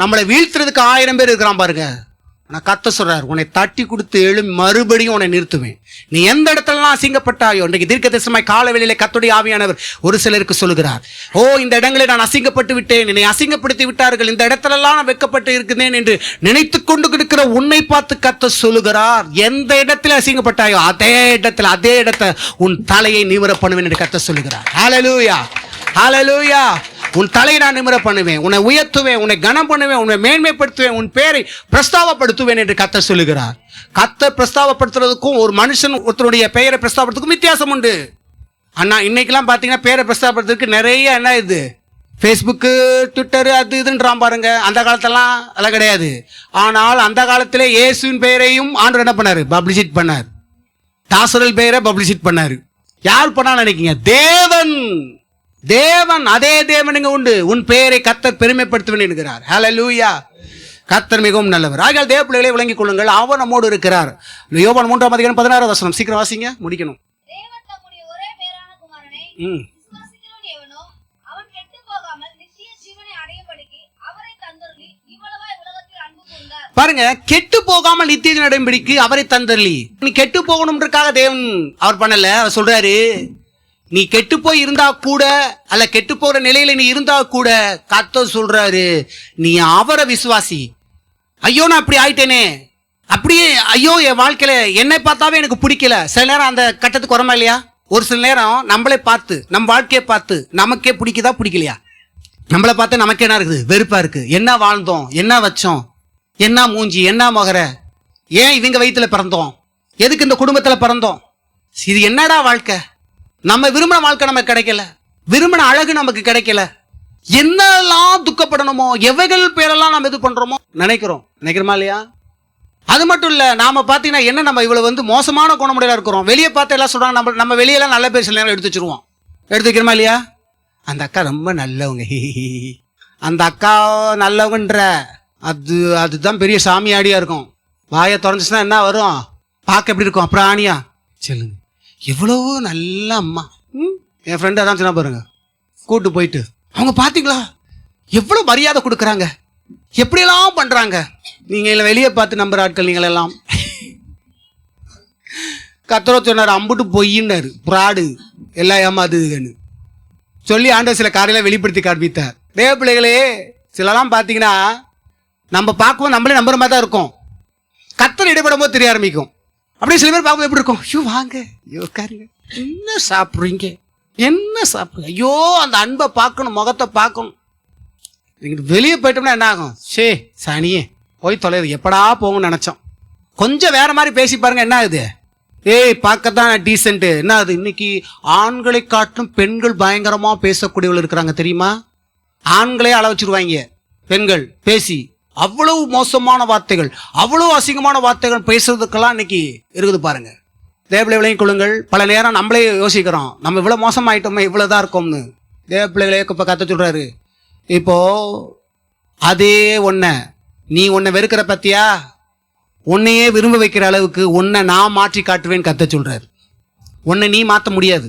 Speaker 1: நம்மளை வீழ்த்துறதுக்கு 1000 பேர் இருக்கிறான் பாருங்க. நான் கத்த சொல்றாரு, உன்னை தட்டி கொடுத்து எழும் மறுபடியும் உன்னை நிறுத்துவேன். நீ எந்த இடத்துலலாம் அசிங்கப்பட்டாயோ, இன்றைக்கு தீர்க்க தரிசனமாய் கால வேளையிலே கர்த்தருடைய ஆவியானவர் ஒரு சிலருக்கு சொல்லுகிறார், ஓ இந்த இடங்களில் நான் அசிங்கப்பட்டு விட்டேன், என்னை அசிங்கப்படுத்தி விட்டார்கள், இந்த இடத்துலலாம் நான் வெட்கப்பட்டு இருக்கிறேன் என்று நினைத்து கொண்டு இருக்கிற உன்னை பார்த்து கர்த்தர் சொல்லுகிறார், எந்த இடத்துல அசிங்கப்பட்டாயோ அதே இடத்தை உன் தலையை நிமிர பண்ணுவேன் என்று கர்த்தர் சொல்லுகிறார். ஹல்லேலூயா, ஹல்லேலூயா. உன் தலையை நான் நிமிர பண்ணுவேன், உன்னை உயர்த்துவேன், உன்னை கனம் பண்ணுவேன், உன்னை மேன்மைப்படுத்துவேன், உன் பேரை பிரஸ்தாவப்படுத்துவேன் என்று கர்த்தர் சொல்லுகிறார். கர்த்தர் பிரஸ்தாவப்படுத்துறதுக்கும் ஒரு மனுஷன் ஒருத்தருடைய பெயரை பிரஸ்தாவப்படுத்துக்கும் வித்தியாசம் உண்டு. அண்ணா இன்னைக்கெல்லாம் பார்த்தீங்கன்னா பேரை பிரஸ்தாவப்படுத்துறதுக்கு நிறைய என்ன இது ஃபேஸ்புக்கு, ட்விட்டரு, அது இதுன்றான் பாருங்க. அந்த காலத்தெல்லாம் அதெல்லாம் கிடையாது. ஆனால் அந்த காலத்திலே இயேசுவின் பெயரையும் ஆண்டவர் என்ன பண்ணாரு? பப்ளிசிட் பண்ணார். தாசரல் பெயரை பப்ளிசிட் பண்ணாரு. யார் பண்ணான்னு நினைக்கீங்க? தேவன். தேவன், அதே தேவனுங்க உண்டு. உன் பெயரை கர்த்தர் பெருமைப்படுத்துவேன் என்கிறார். ஹல்லேலூயா. கர்த்தர் மிகவும் நல்லவர். ஆகையால் தேவ பிள்ளைகளை விளங்கிக் கொள்ளுங்கள், அவர் நம்மோடு இருக்கிறார். யோவான் 3:16 சீக்கிரம் வாசிங்க, முடிக்கணும். பாருங்க, கெட்டு போகாமல் நித்திய ஜீவனை அடையும்படிக்கு அவரை தந்தருளி. நீ கெட்டு போகணும்ன்றக்காக தேவன் அவர் பண்ணல. அவர் சொல்றாரு, நீ கெட்டு போய் இருந்தா கூட, அல்ல கெட்டு போற நிலையில நீ இருந்தா கூட கர்த்தர் சொல்றாரு, நீ அவரை விசுவாசி. ஐயோ நான் அப்படி ஆயிட்டேனே, அப்படியே ஐயோ என் வாழ்க்கையில என்னை பார்த்தாவே எனக்கு பிடிக்கல. சில நேரம் அந்த கட்டத்துக்கு வரமா இல்லையா? ஒரு சில நேரம் நம்மளே பார்த்து, நம்ம வாழ்க்கையை பார்த்து நமக்கே பிடிக்குதா பிடிக்கலையா? நம்மளை பார்த்து நமக்கு என்ன இருக்குது? வெறுப்பா இருக்கு. என்ன வாழ்ந்தோம், என்ன வச்சோம், என்ன மூஞ்சி, என்ன மகர, ஏன் இவங்க வயிற்றுல பிறந்தோம், எதுக்கு இந்த குடும்பத்துல பிறந்தோம், இது என்னடா வாழ்க்கை? நம்ம விரும்பின வாழ்க்கை நமக்கு கிடைக்கல, விரும்பின அழகு நமக்கு கிடைக்கல, என்னெல்லாம் துக்கப்படணுமோ, எவைகள் பேரெல்லாம் நம்ம இது பண்றோமோ நினைக்கிறோமா இல்லையா? அது மட்டும் இல்ல, நாம பாத்தீங்கன்னா என்ன, நம்ம இவ்வளவு மோசமான குணமுடையா இருக்கிறோம். வெளியே பார்த்து எல்லாம் சொல்றாங்க, நம்ம வெளியெல்லாம் நல்ல பேர் சில நேரம் எடுத்து வச்சிருவோம். எடுத்து வைக்கிறோமா இல்லையா? அந்த அக்கா ரொம்ப நல்லவங்க, அந்த அக்கா நல்லவங்கன்ற அதுதான் பெரிய சாமியாடியா இருக்கும். வாயை திறந்துச்சுன்னா என்ன வரும்? பார்க்க எப்படி இருக்கும்? அப்புறாணியா சொல்லுங்க, எவ்வளவோ நல்ல அம்மா. என் ஃப்ரெண்டு அதான் சொன்னா பாருங்க, கூட்டு போயிட்டு அவங்க பார்த்தீங்களா எவ்வளவு மரியாதை கொடுக்குறாங்க, எப்படியெல்லாம் பண்றாங்க. நீங்க இல்லை வெளியே பார்த்து நம்புற ஆட்கள் நீங்களெல்லாம். கர்த்தர் சொன்னார், அம்புட்டு பொய்யின்னாரு, புராடு, எல்லாம் ஏமாதுன்னு சொல்லி ஆண்டவர் சில காரியெல்லாம் வெளிப்படுத்தி காண்பித்தார். தேவ பிள்ளைகளே, சிலலாம் பார்த்தீங்கன்னா நம்ம பார்க்கும்போது நம்மளே நம்புற மாதிரி தான் இருக்கும். கர்த்தர் இடைப்படும் போது தெரிய ஆரம்பிக்கும். அப்படியே சில பேர் பார்க்கும்போது எப்படி இருக்கும்? ஐயோ வாங்க, ஐயோ உட்காருங்க, என்ன சாப்பிட்றீங்க, என்ன சாப்பிடுங்க, ஐயோ அந்த அன்பை பார்க்கணும், முகத்தை பார்க்கணும். நீங்கள் வெளியே போயிட்டோம்னா என்ன ஆகும்? சே சனியே போய் தொலைது, எப்படா போகணும்னு நினச்சோம். கொஞ்சம் வேற மாதிரி பேசி பாருங்க, என்ன ஆகுது? ஏய் பார்க்கத்தான் டீசென்ட்டு. என்ன ஆகுது? இன்னைக்கு ஆண்களை காட்டும் பெண்கள் பயங்கரமா பேசக்கூடியவர்கள் இருக்கிறாங்க தெரியுமா? ஆண்களே அள வச்சிருவாங்க பெண்கள் பேசி. அவ்வளவு மோசமான வார்த்தைகள், அவ்வளவு அசிங்கமான வார்த்தைகள் பேசுறதுக்கெல்லாம் இன்னைக்கு இருக்குது பாருங்க. தேவப்பிள்ளை விளங்கிக் கொள்ளுங்கள். பல நேரம் நம்மளே யோசிக்கிறோம், நம்ம இவ்வளவு மோசமாயிட்டோமே, இவ்வளவுதான் இருக்கோம்னு. தேவப்பிள்ளைகளே இப்ப கத்த சொல்றாரு, இப்போ அதே நீ உன்னை வெறுக்கிற பத்தியா, உன்னையே விரும்ப வைக்கிற அளவுக்கு உன்னை நான் மாற்றி காட்டுவேன்னு கத்த சொல்றாரு. உன்னை நீ மாற்ற முடியாது.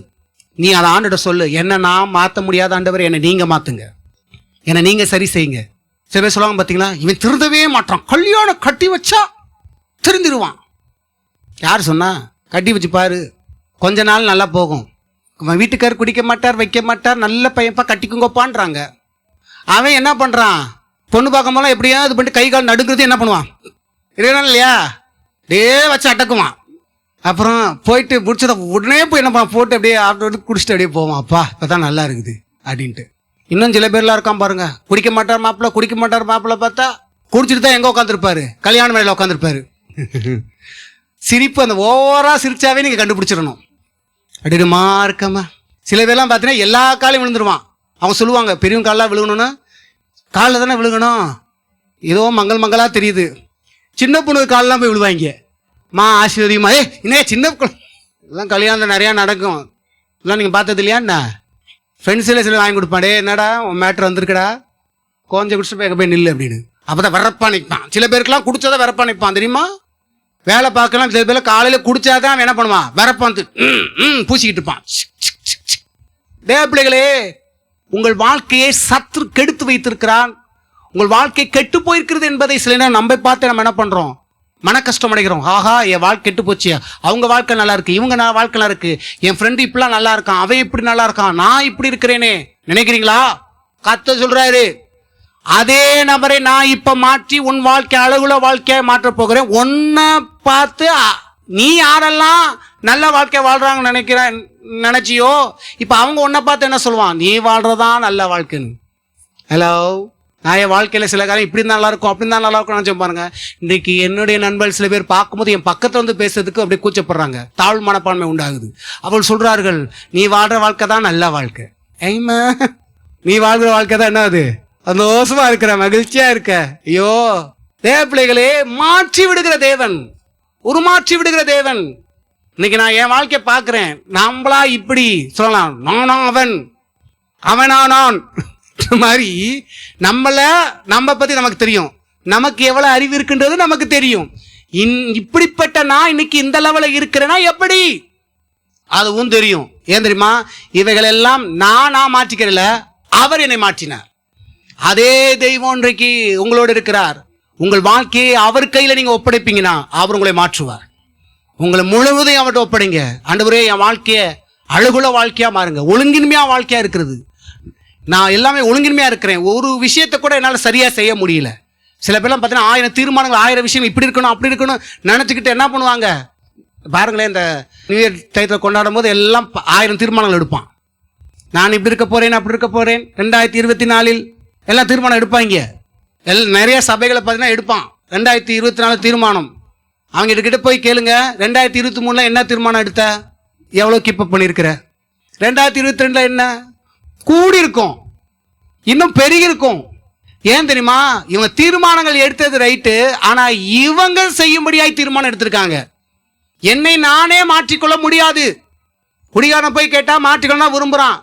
Speaker 1: நீ அதை ஆண்டுட சொல்லு, என்ன நான் மாற்ற முடியாத ஆண்டவர், என்னை நீங்க மாத்துங்க, என்னை நீங்க சரி செய்யுங்க. சில பேர் சொல்லுவாங்க பார்த்தீங்களா, இவன் திருந்தவே மாட்டான், கல்யாணம் கட்டி வச்சா திருந்திடுவான். யார் சொன்னா? கட்டி வச்சு பாரு, கொஞ்ச நாள் நல்லா போகும். அவன் வீட்டுக்கார் குடிக்க மாட்டார், வைக்க மாட்டார், நல்ல பையன்ப்பா, கட்டிக்குங்கப்பான்றாங்க. அவன் என்ன பண்ணுறான்? பொண்ணு பார்க்கும் போல எப்படியா இது பண்ணிட்டு கை கால் நடுங்கிறது என்ன பண்ணுவான்? இருக்கா இல்லையா? டே வச்சு அடக்குவான். அப்புறம் போயிட்டு பிடிச்சத உடனே போய் என்ன பண்ண போட்டு அப்படியே ஆட்டோட்டு குடிச்சிட்டு அப்படியே போவான். அப்பா இப்போ தான் நல்லா இருக்குது அப்படின்ட்டு. இன்னும் சில பேர்லாம் இருக்கான் பாருங்க, குடிக்க மாட்டார் மாப்பிள்ள பார்த்தா குடிச்சிட்டு தான் எங்கே உட்காந்துருப்பாரு? கல்யாண மேடையில் உட்காந்துருப்பாரு. சிரிப்பு அந்த ஓவரா சிரிச்சாவே நீங்கள் கண்டுபிடிச்சிடணும். அப்படிமா இருக்கம்மா. சில பேர்லாம் பார்த்தீங்கன்னா எல்லா காலையும் விழுந்துருவான். அவங்க சொல்லுவாங்க, பெரியவங்க காலெலாம் விழுகணும்னா காலில் தானே விழுகணும், ஏதோ மங்களாக தெரியுது. சின்ன பொண்ணு காலெலாம் போய் விழுவாங்க, மா ஆசீர்வதிமா. இன்னும் சின்ன இதெல்லாம் கல்யாணம் நிறையா நடக்கும். இதெல்லாம் நீங்கள் பார்த்தது இல்லையா? என்ன ஃப்ரெண்ட்ஸில் சில வாங்கி கொடுப்பாடே, என்னடா உன் மேட்ரு வந்திருக்கடா, கொஞ்சம் குடிச்சிட்டு போய் நில்லு அப்படின்னு. அப்போ தான் வரப்பா நிற்பான். சில பேருக்குலாம் குடிச்சதான் வரப்பா நிற்பான் தெரியுமா? வேலை பார்க்கலாம். சில பேர் காலையில் குடிச்சாதான் என்ன பண்ணுவான், வரப்பான் பூசிக்கிட்டு இருப்பான். தேவ பிள்ளைகளே, உங்கள் வாழ்க்கையை சற்று கெடுத்து வைத்திருக்கிறான். உங்கள் வாழ்க்கை கெட்டு போயிருக்கிறது என்பதை சில நேரம் நம்ம பார்த்து நம்ம என்ன பண்றோம், மன கஷ்டம் அடைகிறோம். ஆஹா, என் வாழ்க்கை கெட்டு போச்சு, அவங்க வாழ்க்கை நல்லா இருக்கு, இவங்க வாழ்க்கை நல்லா இருக்கு, என் ஃப்ரெண்டு இப்படிலாம் நல்லா இருக்கான், அவன் இப்படி நல்லா இருக்கான், நான் இப்படி இருக்கிறேனே நினைக்கிறீங்களா? கர்த்தர் சொல்றாரு, அதே நபரை நான் இப்ப மாற்றி உன் வாழ்க்கை அழகுல வாழ்க்கையை மாற்ற போகிறேன். உன்னை பார்த்து நீ யாரெல்லாம் நல்ல வாழ்க்கை வாழ்றாங்க நினைச்சியோ, இப்ப அவங்க உன்னை பார்த்து என்ன சொல்லுவான், நீ வாழ்றதான் நல்ல வாழ்க்கைன்னு. ஹலோ, நான் என் வாழ்க்கையில் சில காலம் இப்படி நல்லா இருக்கும் அப்படி தான் நல்லா இருக்கும் நினச்சி பாருங்க. இன்றைக்கு என்னுடைய நண்பர்கள் சில பேர் பார்க்கும்போது என் பக்கத்தில் வந்து பேசுறதுக்கு அப்படியே கூச்சப்படுறாங்க, தாழ்வு மனப்பான்மை உண்டாகுது. அவள் சொல்றார்கள், நீ வாழ்ற வாழ்க்கை தான் நல்ல வாழ்க்கை. ஐமா, நீ வாழ்ற வாழ்க்கை தான் என்னது, சந்தோஷமா இருக்கிற, மகிழ்ச்சியா இருக்க. ஐயோ தேவ பிள்ளைகளே, மாற்றி விடுகிற தேவன், உருமாற்றி விடுகிற தேவன். இன்னைக்கு நான் என் வாழ்க்கையை பார்க்கிறேன், நம்மளா இப்படி சொல்லலாம், நானா அவன் அவனா நான் மாதிரி நம்ம பத்தி நமக்கு தெரியும், நமக்கு எவ்வளவு அறிவு இருக்குன்றது நமக்கு தெரியும். இப்படிப்பட்ட நான் இன்னைக்கு இந்த லெவலில் இருக்கிறேன்னா எப்படி, அதுவும் தெரியும். ஏன் தெரியுமா, இவைகள் எல்லாம் நான் மாற்றிக்கிறல, அவர் என்னை மாற்றினார். அதே தெய்வம் இன்றைக்கு உங்களோடு இருக்கிறார். உங்கள் வாழ்க்கையை அவர் கையில நீங்க ஒப்படைப்பீங்கன்னா அவர் உங்களை மாற்றுவார். உங்களை முழுவதையும் அவர்கிட்ட ஒப்படைங்க. ஆண்டவரே, என் வாழ்க்கைய அழகுள்ள வாழ்க்கையா மாறுங்க, ஒழுங்கின்மையா வாழ்க்கையா இருக்கிறது, நான் எல்லாமே ஒழுங்கின்மையா இருக்கிறேன், ஒரு விஷயத்தை கூட என்னால் சரியா செய்ய முடியல. சில பேர்லாம் பார்த்தீங்கன்னா 1000 தீர்மானங்கள், 1000 விஷயம் இப்படி இருக்கணும் அப்படி இருக்கணும் நினைச்சுக்கிட்டு என்ன பண்ணுவாங்க பாருங்களேன். இந்த நியூ இயர் டயத்தில் கொண்டாடும் போது எல்லாம் 1000 தீர்மானங்கள் எடுப்பான். நான் இப்படி இருக்க போறேன் அப்படி இருக்க போறேன். 2024 எல்லாம் தீர்மானம் எடுப்பாங்க. நிறைய சபைகளை பார்த்தீங்கன்னா எடுப்பான் 2024 தீர்மானம். அவங்க கிட்ட போய் கேளுங்க, 2023 என்ன தீர்மானம் எடுத்த, எவ்வளோ கீப் அப் பண்ணியிருக்கிற, 2022 என்ன கூடி இருக்கும், இன்னும் பெருகி இருக்கும். ஏன் தெரியுமா, இவங்க தீர்மானங்கள் எடுத்தது ரைட்டு, ஆனா இவங்க செய்யும்படியாய் தீர்மானம் எடுத்திருக்காங்க. என்னை நானே மாற்றிக்கொள்ள முடியாது. குடிகாரன் போய் கேட்டா மாற்றிக்கொள்ள விரும்புறான்.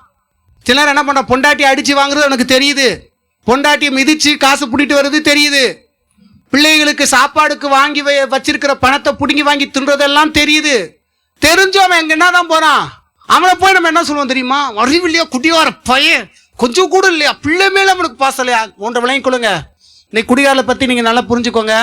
Speaker 1: சிலர் என்ன பண்ற, பொண்டாட்டி அடிச்சு வாங்குறது எனக்கு தெரியுது, பொண்டாட்டியை மிதிச்சு காசு பிடிட்டு வருது தெரியுது, பிள்ளைகளுக்கு சாப்பாடுக்கு வாங்கி வச்சிருக்கிற பணத்தை பிடுங்கி வாங்கி தின்றதெல்லாம் தெரியுது. தெரிஞ்சும் அவன் எங்க என்னதான் போறான். அவனை போய் நம்ம என்ன சொல்லுவோம் தெரியுமா, அறிவு இல்லையா, குடிகார பையன், கொஞ்சம் கூட இல்லையா, பிள்ளை மேல அவனுக்கு பாசலையா, ஒன்றை விளங்கிக் கொள்ளுங்க. இன்னைக்கு குடிகாரலை பத்தி நீங்க நல்லா புரிஞ்சுக்கோங்க.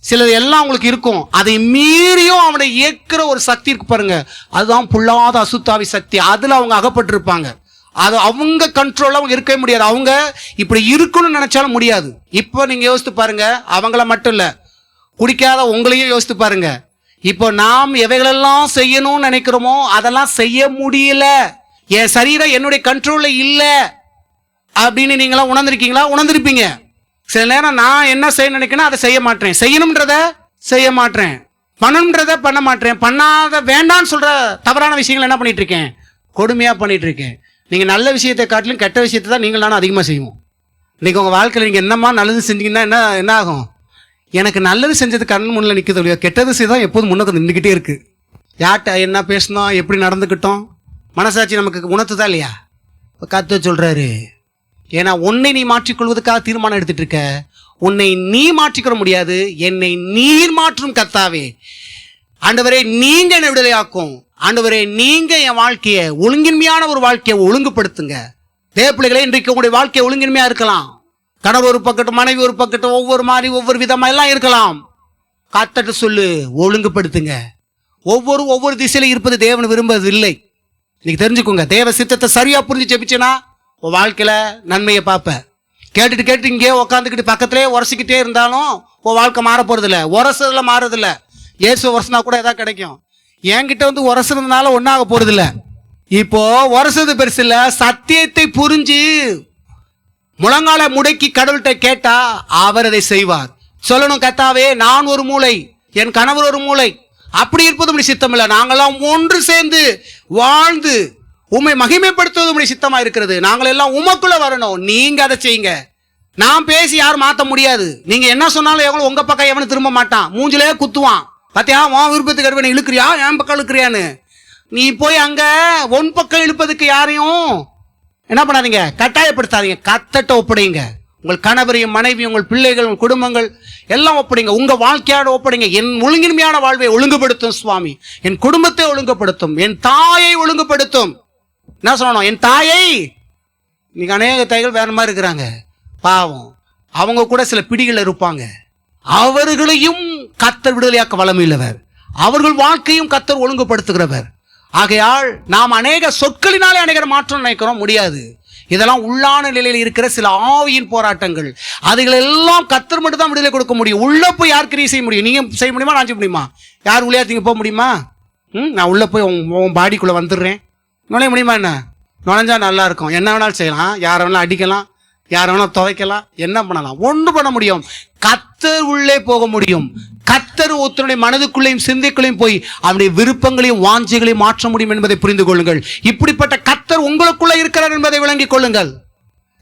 Speaker 1: சிலது எல்லாம் உங்களுக்கு இருக்கும், அதை மீறியும் அவனை இயக்குற ஒரு சக்தி இருக்கு பாருங்க, அதுதான் புல்லாத அசுத்தாவி சக்தி. அதுல அவங்க அகப்பட்டிருப்பாங்க. அது அவங்க கண்ட்ரோல்ல அவங்க இருக்கவே முடியாது. அவங்க இப்படி இருக்கணும்னு நினைச்சாலும் முடியாது. இப்போ நீங்க யோசித்து பாருங்க, அவங்கள மட்டும் இல்ல, குடிக்காத உங்களையும் யோசித்து பாருங்க. இப்போ நாம் எவைகளெல்லாம் செய்யணும்னு நினைக்கிறோமோ அதெல்லாம் செய்ய முடியல, என் சரீரம் என்னுடைய கண்ட்ரோல்ல இல்ல அப்படின்னு நீங்களாம் உணர்ந்திருக்கீங்களா? உணர்ந்திருப்பீங்க. சில நேரம் நான் என்ன செய்ய நினைக்கிறேன் அதை செய்ய மாட்டேன், செய்யணும்ன்றத செய்ய மாட்டேன், பண்ணணும்ன்றத பண்ண மாட்டேன், பண்ணாத வேண்டான்னு சொல்ற தவறான விஷயங்கள் என்ன பண்ணிட்டு இருக்கேன், கொடுமையா பண்ணிட்டு இருக்கேன். நீங்க நல்ல விஷயத்தை காட்டிலும் கெட்ட விஷயத்தை தான் நீங்கள் நானும் அதிகமாக செய்வோம். இன்னைக்கு உங்க வாழ்க்கையில் நீங்க என்னமா நல்லது செஞ்சீங்கன்னா என்ன ஆகும், எனக்கு நல்லது செஞ்சது கண் முன்னில் நிற்கிறது இல்லையா, கெட்டது செய்தான் எப்போதும் முன்னது நின்றுக்கிட்டே இருக்கு. யார்கிட்ட என்ன பேசணும், எப்படி நடந்துக்கிட்டோம், மனசாட்சி நமக்கு உணர்த்துதா இல்லையா? இப்போ கர்த்தர் சொல்றாரு, ஏன்னா உன்னை நீ மாற்றிக்கொள்வதற்காக தீர்மானம் எடுத்துட்டு இருக்க, உன்னை நீ மாற்றிக்கொள்ள முடியாது, என்னை நீர் மாற்றும் கர்த்தாவே. ஆண்டவரே, நீங்க என்னை விடுதலையாக்கும். ஆண்டவரே, நீங்க என் வாழ்க்கையை ஒழுங்கின்மையான ஒரு வாழ்க்கையை ஒழுங்குபடுத்துங்க. தேவ பிள்ளைகளே, இன்றைக்கு உங்களுடைய வாழ்க்கை ஒழுங்கின்மையா இருக்கலாம். கணவர் ஒரு பக்கட்டும், மனைவி ஒரு பக்கட்டும், ஒவ்வொரு மாதிரி ஒவ்வொரு விதமா எல்லாம் இருக்கலாம். கர்த்தர்ட்ட சொல்லு, ஒழுங்குபடுத்துங்க. ஒவ்வொரு திசையில இருப்பது தேவன் விரும்புவது இல்லை. நீங்க தெரிஞ்சுக்கோங்க, தேவ சித்தத்தை சரியா புரிஞ்சு ஜெபிச்சேன்னா உன் வாழ்க்கையில நன்மையை பார்ப்ப. கேட்டுட்டு இங்கே உட்காந்துக்கிட்டு பக்கத்திலே உரசிக்கிட்டே இருந்தாலும் உன் வாழ்க்கை மாற போறது இல்லை, உரசுல மாறுறது இல்லை. இயேசு உரசுனா கூட ஏதாவது கிடைக்கும், என்கிட்ட வந்து உரசுறதுனால ஒன்னாக போறது இல்லை. இப்போ உரசுறது பெருசு இல்ல, சத்தியத்தை புரிஞ்சு முழங்கால முடக்கி கடவுள்கிட்ட கேட்டா அவர் அதை செய்வார். சொல்லணும், கர்த்தாவே, நான் ஒரு மூளை, என் கணவர் ஒரு மூளை, அப்படி இருப்பது உடைய சித்தம் இல்லை, நாங்கெல்லாம் ஒன்று சேர்ந்து வாழ்ந்து உம்மை மகிமைப்படுத்துவது உடைய சித்தமா இருக்கிறது, நாங்கள் எல்லாம் உமக்குள்ள வரணும், நீங்க அதை செய்யுங்க. நான் பேசி யாரும் மாற்ற முடியாது. நீங்க என்ன சொன்னாலும் எவ்வளவு உங்க பக்கம் எவனும் திரும்ப மாட்டான், மூஞ்சிலே குத்துவான். பாத்தியா, உன் விருப்பத்துக்கு அடுத்து இழுக்கிறியா, என் பக்கம் இழுக்கிறியான்னு. நீ போய் அங்க உன் பக்கம் இழுப்பதுக்கு யாரையும் என்ன பண்ணாதீங்க, கட்டாயப்படுத்தாதீங்க. கர்த்தர்ட்ட ஒப்படைங்க. உங்கள் கணவரையும் மனைவி, உங்கள் பிள்ளைகள், உங்கள் குடும்பங்கள் எல்லாம் ஒப்படைங்க. உங்க வாழ்க்கையோட ஒப்படைங்க. என் ஒழுங்கின்மையான வாழ்வை ஒழுங்குபடுத்தும் சுவாமி, என் குடும்பத்தை ஒழுங்குபடுத்தும், என் தாயை ஒழுங்குபடுத்தும். என்ன சொல்லணும்? என் தாயை. இன்னைக்கு அநேக தாய்கள் வேற மாதிரி இருக்கிறாங்க, பாவம். அவங்க கூட சில பிடிகள் இருப்பாங்க. அவர்களையும் கர்த்தர் விடுதலையாக்க வல்லமையுள்ளவர். அவர்கள் வாழ்க்கையும் கர்த்தர் ஒழுங்குபடுத்துகிறவர். ஆகையால் நாம் அநேக சொற்களினாலே அநேக மாற்றம் நினைக்கிறோம், முடியாது. இதெல்லாம் உள்ளான நிலையில் இருக்கிற சில ஆவியின் போராட்டங்கள். அதுகளெல்லாம் கர்த்தர் மட்டும் தான் விடுதலை கொடுக்க முடியும். உள்ள போய் யார் கிரியை செய்ய முடியும்? நீங்க செய்ய முடியுமா? நான் செய்ய முடியுமா? யார் உள்ளே நீங்க போக முடியுமா? நான் உள்ள போய் உன் பாடிக்குள்ள வந்துடுறேன், நுழைய முடியுமா? என்ன நுழைஞ்சா நல்லா இருக்கும். என்ன வேணாலும் செய்யலாம், யாரை வேணாலும் அடிக்கலாம், யாரை வேணாலும் துவைக்கலாம், என்ன பண்ணலாம்? ஒன்று பண்ண முடியும். கர்த்தர் உள்ளே போக முடியும். கர்த்தர் ஒருத்தருடைய மனதுக்குள்ளேயும் சிந்தைக்குள்ளேயும் போய் அவனுடைய விருப்பங்களையும் வாஞ்சைகளையும் மாற்ற முடியும் என்பதை புரிந்து கொள்ளுங்கள். இப்படிப்பட்ட கர்த்தர் உங்களுக்குள்ள இருக்கிறார் என்பதை விளங்கிக் கொள்ளுங்கள்.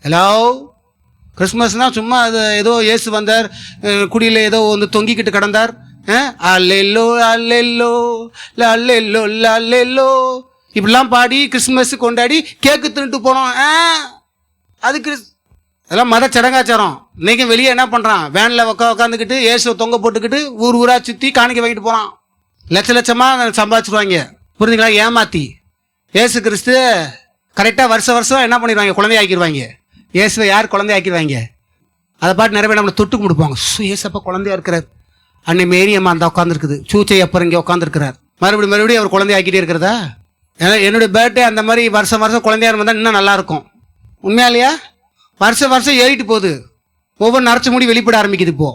Speaker 1: ஹலோ, கிறிஸ்துமஸ்னா சும்மா அது ஏதோ இயேசு வந்தார், குடியில் ஏதோ வந்து தொங்கிக்கிட்டு கிடந்தார், அல்லேலோ அல்லேலோ அல்லேலோ அல்லேலோ இப்படிலாம் பாடி கிறிஸ்துமஸ் கொண்டாடி கேக்கு தின்னுட்டு போனோம். அது அதெல்லாம் மத சடங்காச்சாரம். இன்னைக்கு வெளியே என்ன பண்றான்? வேன்ல உட்காந்துக்கிட்டு இயேசுவை தொங்க போட்டுக்கிட்டு ஊர் ஊரா சுத்தி காணிக்க வாங்கிட்டு போறான். லட்சமா சம்பாதிச்சிருவாங்க. புரிஞ்சுங்களா? ஏமாத்தி. இயேசு கிறிஸ்து கரெக்டா வருஷம் என்ன பண்ணிடுவாங்க? குழந்தை ஆக்கிடுவாங்க. இயேசுவை யார் குழந்தை ஆக்கிடுவாங்க? அதை பாட்டு நிறைய பேர் நம்மளை தொட்டு கொடுப்பாங்க. இயேசப்பா குழந்தையா இருக்கிறார். அன்னை மேரி அம்மா அந்த உட்காந்துருக்குது. சூச்சை அப்புறம் இங்கே உட்காந்துருக்கிறார். மறுபடியும் அவர் குழந்தை ஆக்கிட்டே இருக்கிறதா? என்னுடைய பர்த்டே அந்த மாதிரி வருஷம் குழந்தையா இருந்தால் இன்னும் நல்லா இருக்கும். உண்மையா இல்லையா? வருஷம் ஏறிட்டு போகுது. ஒவ்வொரு நரைச்ச முடி வெளிப்பட ஆரம்பிக்குது. இப்போ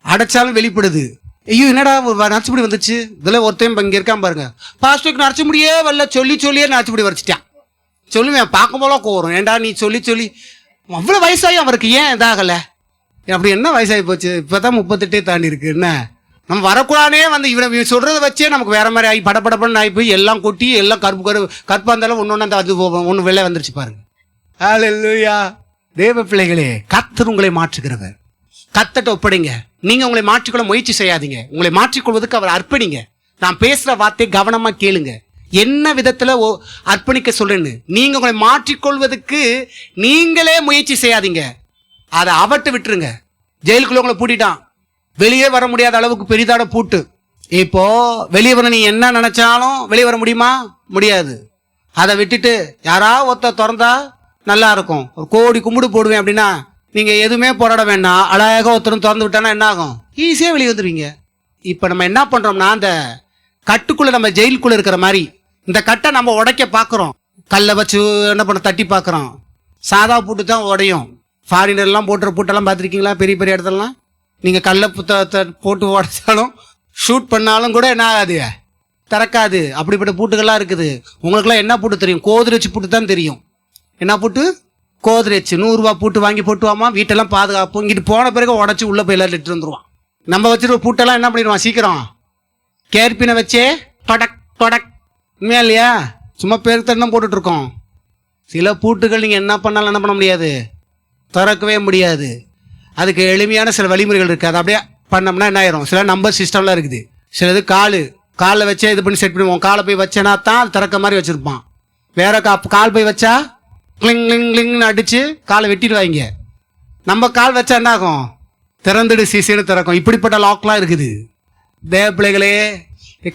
Speaker 1: அடைச்சாலும் வெளிப்படுது. ஐயோ என்னடா ஒரு நரைச்ச முடி வந்துச்சு. இதில் ஒருத்தையும் இங்கே இருக்கான் பாருங்க, பாஸ்டருக்கு நரைச்ச முடியே வரல, சொல்லியே நரைச்ச முடி வரைச்சிட்டான். சொல்லுவேன், பார்க்கும் போல கோவரும். ஏன்டா நீ சொல்லி அவ்வளோ வயசாகி அவருக்கு ஏன் இதாகலை? அப்படி என்ன வயசாகி போச்சு? இப்போ தான் 38 தாண்டி இருக்கு. என்ன நம்ம வரக்கூடாதே வந்து இவனை சொல்கிறத வச்சே நமக்கு வேற மாதிரி ஆகி படப்படப்பன்னு ஆகி போய் எல்லாம் கொட்டி எல்லாம் கருப்பாக இருந்தாலும் ஒன்று அந்த அது ஒன்று வெள்ளை வந்துருச்சு பாருங்க. ஹல்லேலூயா. தேவ பிள்ளைகளே, கர்த்தர் உங்களை மாற்றுகிறவர். கர்த்தர்ட்ட ஒப்படைங்க. நீங்க உங்களை மாற்றிக்கொள்ள முயற்சி செய்யாதீங்க. உங்களை மாற்றிக்கொள்வதற்கு அவர் அர்ப்பணிங்க. நான் பேசுற வார்த்தையை கவனமா கேளுங்க. என்ன விதத்துல அர்ப்பணிக்க சொல்றேன்னு. நீங்க உங்களை மாற்றிக்கொள்வதற்கு நீங்களே முயற்சி செய்யாதீங்க. அதை அவர்கிட்ட விட்டுருங்க. ஜெயிலுக்குள்ள உங்களை பூட்டிட்டான், வெளியே வர முடியாத அளவுக்கு பெரிதான பூட்டு. இப்போ வெளியே வர நீ என்ன நினைச்சாலும் வெளியே வர முடியுமா? முடியாது. அதை விட்டுட்டு யாராவது ஒருத்த திறந்தா நல்லா இருக்கும், ஒரு கோடி கும்பிடு போடுவேன் அப்படின்னா நீங்க எதுவுமே போராட வேண்டாம். அழகாக ஒருத்தரும் திறந்து விட்டானா என்ன ஆகும்? ஈஸியாக வெளியே வந்துடுவீங்க. இப்போ நம்ம என்ன பண்றோம்னா, அந்த கட்டுக்குள்ள நம்ம ஜெயிலுக்குள்ள இருக்கிற மாதிரி இந்த கட்டை நம்ம உடைக்க பார்க்குறோம். கல்லை வச்சு என்ன பண்ண தட்டி பார்க்குறோம். சாதா பூட்டு தான் உடையும். ஃபாரினர்லாம் போட்டுற பூட்டெல்லாம் பார்த்துருக்கீங்களா? பெரிய பெரிய இடத்துலலாம் நீங்கள் கல்லை போட்டு உடைச்சாலும் ஷூட் பண்ணாலும் கூட என்ன ஆகாது? திறக்காது. அப்படிப்பட்ட பூட்டுகள்லாம் இருக்குது. உங்களுக்குலாம் என்ன பூட்டு தெரியும்? கோத்ரேஜ் பூட்டு தான் தெரியும். என்ன பூட்டு? கோத்ரேஜ். 100 ரூபா பூட்டு வாங்கி போட்டுவாமா, வீட்டெல்லாம் பாதுகாப்பு. இங்கிட்டு போன பிறகு உடச்சி உள்ள போய் எல்லாரும் எடுத்துட்டு வந்துருவான். நம்ம வச்சிருக்க பூட்டெல்லாம் என்ன பண்ணிடுவான்? சீக்கிரம் கேர்பினை வச்சே தொடக். உண்மையா இல்லையா? சும்மா பேருக்கு தான் போட்டுட்டு இருக்கோம். சில பூட்டுகள் நீங்கள் என்ன பண்ணாலும் என்ன பண்ண முடியாது, திறக்கவே முடியாது. அதுக்கு எளிமையான சில வழிமுறைகள் இருக்குது. அதை அப்படியே பண்ணோம்னா என்ன ஆயிரும்? சில நம்பர் சிஸ்டம்லாம் இருக்குது. சிலது காலில் வச்சே இது பண்ணி செட் பண்ணுவோம். காலை போய் வச்சேன்னா தான் அது திறக்க மாதிரி வச்சுருப்பான். வேற கால் போய் வச்சா கிளிங்னு அடித்து காலை வெட்டிடுவாங்க. நம்ம கால் வச்சா என்ன ஆகும்? திறந்துடு சீசன்னு திறக்கும். இப்படிப்பட்ட லாக்லாம் இருக்குது. தேவ பிள்ளைகளே,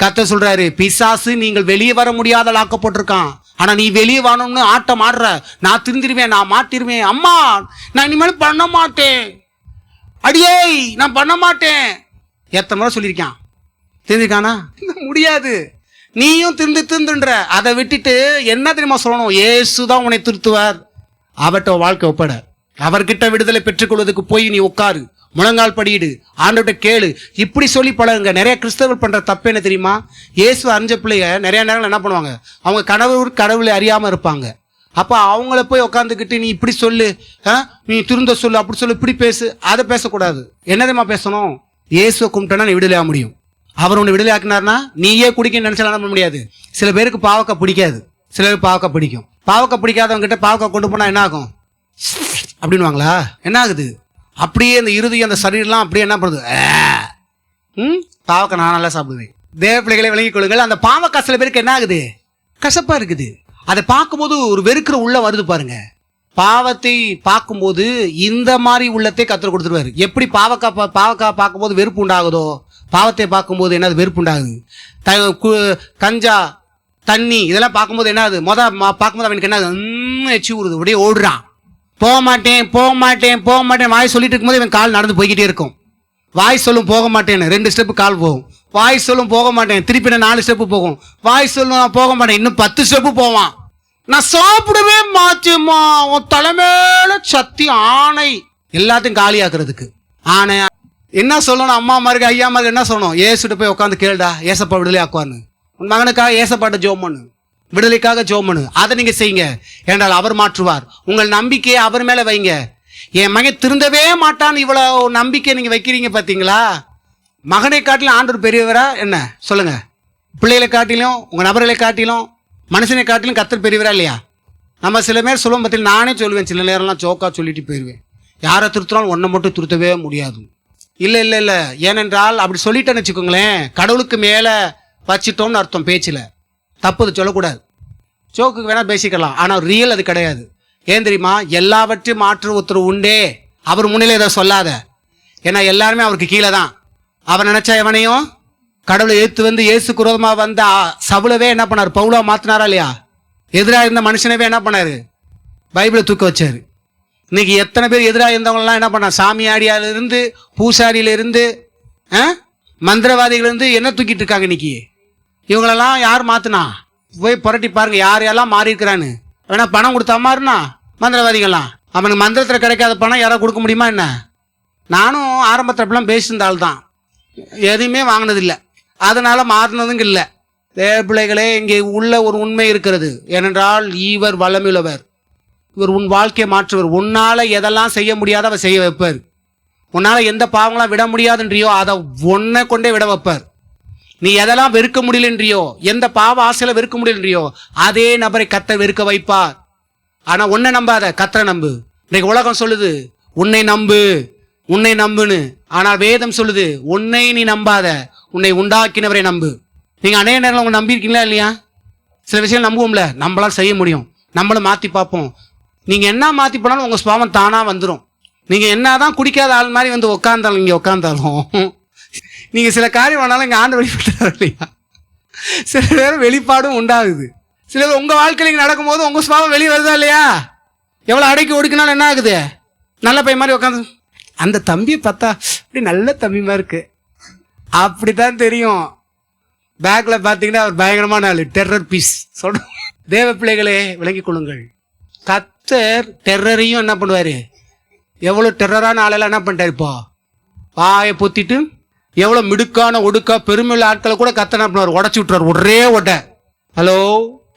Speaker 1: கர்த்தர் சொல்றாரு, பிசாசு நீங்கள் வெளியே வர முடியாத லாக்க போட்டிருக்கான். ஆனா நீ வெளியே வரணும்னு ஆட்டம் ஆடுற. நான் திருந்திருவேன், நான் மாட்டிருவேன், அம்மா நான் இனிமேல் பண்ண மாட்டேன், அடியே நான் பண்ண மாட்டேன். எத்தனை முறை சொல்லியிருக்கான்? தெரிஞ்சிருக்கானா? முடியாது. நீயும் திருந்துன்ற. அதை விட்டுட்டு என்ன தெரியுமா சொல்லணும்? இயேசுதான் உன்னை திருத்துவார். அவர்கிட்ட வாழ்க்கை ஒப்பட, அவர்கிட்ட விடுதலை பெற்றுக்கொள்வதற்கு போய் நீ உட்காரு, முழங்கால் படியிடு, ஆண்டவர்கிட்ட கேளு. இப்படி சொல்லி பழகுங்க. நிறைய கிறிஸ்தவர்கள் பண்ற தப்பு என்ன தெரியுமா? இயேசு அறிஞ்ச பிள்ளைங்க நிறைய நேரங்கள் என்ன பண்ணுவாங்க? அவங்க கடவுளை அறியாம இருப்பாங்க. அப்ப அவங்கள போய் உட்காந்துக்கிட்டு நீ இப்படி சொல்லு, நீ திருந்த சொல்லு, அப்படி சொல்லு, இப்படி பேசு. அதை பேசக்கூடாது. என்ன தெரியுமா பேசணும்? இயேசுவை கும்பிட்டனா நீ விடுதலை ஆக முடியும். அவர் உன்னை விடுதலை ஆக்கினார்னா நீயே குடிக்க நினைச்சாலும் பண்ண முடியாது. சில பேருக்கு பாவக்காய் பிடிக்காது, சிலருக்கு பாவக்காய் பிடிக்கும். பாவக்காய் பிடிக்காதவங்க கிட்ட பாவக்காய் கொண்டு போனா என்ன ஆகும்? அப்படின்வாங்களா? என்ன ஆகுது? அப்படியே அந்த இறுதி அந்த சரீரெல்லாம் அப்படியே என்ன பண்ணுது? பாவக்காய் நான் நல்லா சாப்பிடுவேன். தேவ பிள்ளைகளை விளங்கிக் கொள்ளுங்கள். அந்த பாவக்காய் சில பேருக்கு என்ன ஆகுது? கசப்பா இருக்குது. அதை பார்க்கும்போது ஒரு வெறுக்கிற உள்ள வருது பாருங்க. பாவத்தை பார்க்கும்போது இந்த மாதிரி உள்ளத்தை கத்தர் கொடுத்துருவாரு. எப்படி பாவக்காய் பார்க்கும்போது வெறுப்பு உண்டாகுதோ, பாவத்தை பார்க்கும்போது என்னது வெறுப்பு உண்டாகுது. கஞ்சா தண்ணி இதெல்லாம் பார்க்கும்போது என்னது பார்க்கும்போது அவனுக்கு என்னது எச்சி ஊறுது, அப்படியே ஓடுறான். போக மாட்டேன் வாய் சொல்லிட்டு இருக்கும்போது இவன் கால் நடந்து போய்கிட்டே இருக்கும். வாய் சொல்லும் போக மாட்டேன்னு 2 ஸ்டெப்பு கால் போகும். வாய் சொல்லும் போக மாட்டேன், திருப்பி 4 ஸ்டெப்பு போகும். வாய் சொல்லும் நான் போக மாட்டேன், இன்னும் 10 ஸ்டெப்பு போவான். நான் சாப்பிடவே மாட்டேமா, உன் தலைமையில சத்தி ஆணை, எல்லாத்தையும் காலியாக்குறதுக்கு ஆணை. என்ன சொல்லணும், அம்மா மாருக்கு ஐயா மாருக்கு என்ன சொல்லணும், ஏசுட்டு போய் உட்காந்து கேளுடா, ஏசப்பா விடுதலை ஆக்குவான்னு. உன் மகனுக்காக ஏசப்பாட்ட ஜெபம் பண்ணு, விடுதலைக்காக ஜெபம் பண்ணு. அதை நீங்க செய்யுங்க, என்றால் அவர் மாற்றுவார். உங்கள் நம்பிக்கையை அவர் மேல வைங்க. என் மகன் திருந்தவே மாட்டான்னு இவ்வளவு நம்பிக்கை நீங்க வைக்கிறீங்க பாத்தீங்களா? மகனை காட்டிலும் ஆண்டவர் பெரியவரா என்ன சொல்லுங்க? பிள்ளைகளை காட்டிலும், உங்க நபர்களை காட்டிலும், மனுஷனை காட்டிலும் கர்த்தர் பெரியவரா இல்லையா? நம்ம சில பேர் சொல்லுவோம் பத்தியில், நானே சொல்லுவேன், சில நேரம்லாம் சோக்கா சொல்லிட்டு போயிடுவேன். யாரை திருத்துறாலும் ஒன்றை மட்டும் திருத்தவே முடியாது. இல்லை, ஏனென்றால் அப்படி சொல்லிட்டேன்னு வச்சுக்கோங்களேன், கடவுளுக்கு மேலே வச்சிட்டோம்னு அர்த்தம். பேச்சில் தப்பு சொல்லக்கூடாது. சோக்குக்கு வேணால் பேசிக்கலாம், ஆனால் ரியல் அது கிடையாது. ஏன் தெரியுமா? எல்லாவற்றையும் மாற்று ஒருத்தர் உண்டே, அவர் முன்னிலை இதை சொல்லாத. ஏன்னா எல்லாருமே அவருக்கு கீழே தான். அவர் நினைச்சா எவனையும் கடவுளை ஏற்று இயேசு குரோதமாக வந்த சவுலவே என்ன பண்ணார்? பவுலா மாத்தினாரா இல்லையா? எதிராக இருந்த மனுஷனவே என்ன பண்ணாரு? பைபிளை தூக்க வச்சாரு. இன்னைக்கு எத்தனை பேர் எதிராக இருந்தவங்கலாம் என்ன பண்ணார்? சாமியாடியிலிருந்து, பூசாரியிலிருந்து, மந்திரவாதிகளிலிருந்து என்ன தூக்கிட்டு இருக்காங்க இன்னைக்கு. இவங்களெல்லாம் யார் மாத்தினா? போய் புரட்டி பாருங்க யாரையெல்லாம் மாறி இருக்கிறான்னு. வேணா பணம் கொடுத்தா மாறுனா மந்திரவாதிகள்லாம். அவனுக்கு மந்திரத்தில் கிடைக்காத பணம் யாராவது கொடுக்க முடியுமா என்ன? நானும் ஆரம்பத்தில் அப்படிலாம் பேசியிருந்தால் தான் எதுவுமே வாங்கினதில்லை, அதனால மாறினதுங்க இல்லை. பிள்ளைகளே, இங்கே உள்ள ஒரு உண்மை இருக்கிறது. ஏனென்றால் இவர் வல்லமையுள்ளவர், இவர் உன் வாழ்க்கையை மாற்றுவர். உன்னால எதெல்லாம் செய்ய முடியாத அவர் செய்ய வைப்பார். உன்னால எந்த பாவங்களாம் விட முடியாதுன்றியோ அதை ஒன்றை கொண்டே விட வைப்பார். நீ எதெல்லாம் வெறுக்க முடியலன்றியோ, எந்த பாவ ஆசையில வெறுக்க முடியலன்றியோ, அதே நபரை கர்த்தர் வெறுக்க வைப்பார். ஆனா உன்னை நம்பாத, கர்த்தரை நம்பு. இன்னைக்கு உலகம் சொல்லுது உன்னை நம்புன்னு, ஆனால் வேதம் சொல்லுது உன்னை நீ நம்பாத, உன்னை உண்டாக்கினவரை நம்பு. நீங்க அநேக நேரம் உங்க நம்பியிருக்கீங்களா இல்லையா? சில விஷயம் நம்புவோம்ல, நம்மளால செய்ய முடியும், நம்மளும் மாத்தி பார்ப்போம். நீங்க என்ன மாத்தி போனாலும் உங்க சுபாவம் தானா வந்துடும். நீங்க என்னதான் குடிக்காத ஆள் மாதிரி வந்து உட்காந்தாலும் நீங்க சில காரியம் பண்ணாலும் இங்க ஆண்டு வெளிப்பட்டார் இல்லையா? சில நேரம் வெளிப்பாடும் உண்டாகுது. சில பேர் உங்க வாழ்க்கையில் நடக்கும் போது உங்க சுபாவம் வெளியே வருதா இல்லையா? எவ்வளவு அடக்கி ஒடுக்கினாலும் என்ன ஆகுது? நல்ல பையன் மாதிரி உட்காந்து, அந்த தம்பியை பார்த்தா அப்படி நல்ல தம்பிமா இருக்கு, அப்படித்தான் தெரியும். பேக்ல பாத்தீங்கன்னா அவர் பயங்கரமான ஆளு, டெரர் பீஸ் சொல்றோம். தேவ பிள்ளைகளே விளங்கிக் கொள்ளுங்கள், கர்த்தர் டெரரையும் என்ன பண்ணுவாரு? எவ்வளவு டெரரான ஆளெல்லாம் என்ன பண்ணிட்டாரு? இப்போ வாயை பொத்திட்டு எவ்வளவு மிடுக்கான ஒடுக்கா பெருமையுள்ள ஆட்களை கூட கர்த்தர் என்ன பண்ணுவார்? உடச்சி விட்டுறாரு. ஒரே ஒட்டை ஹலோ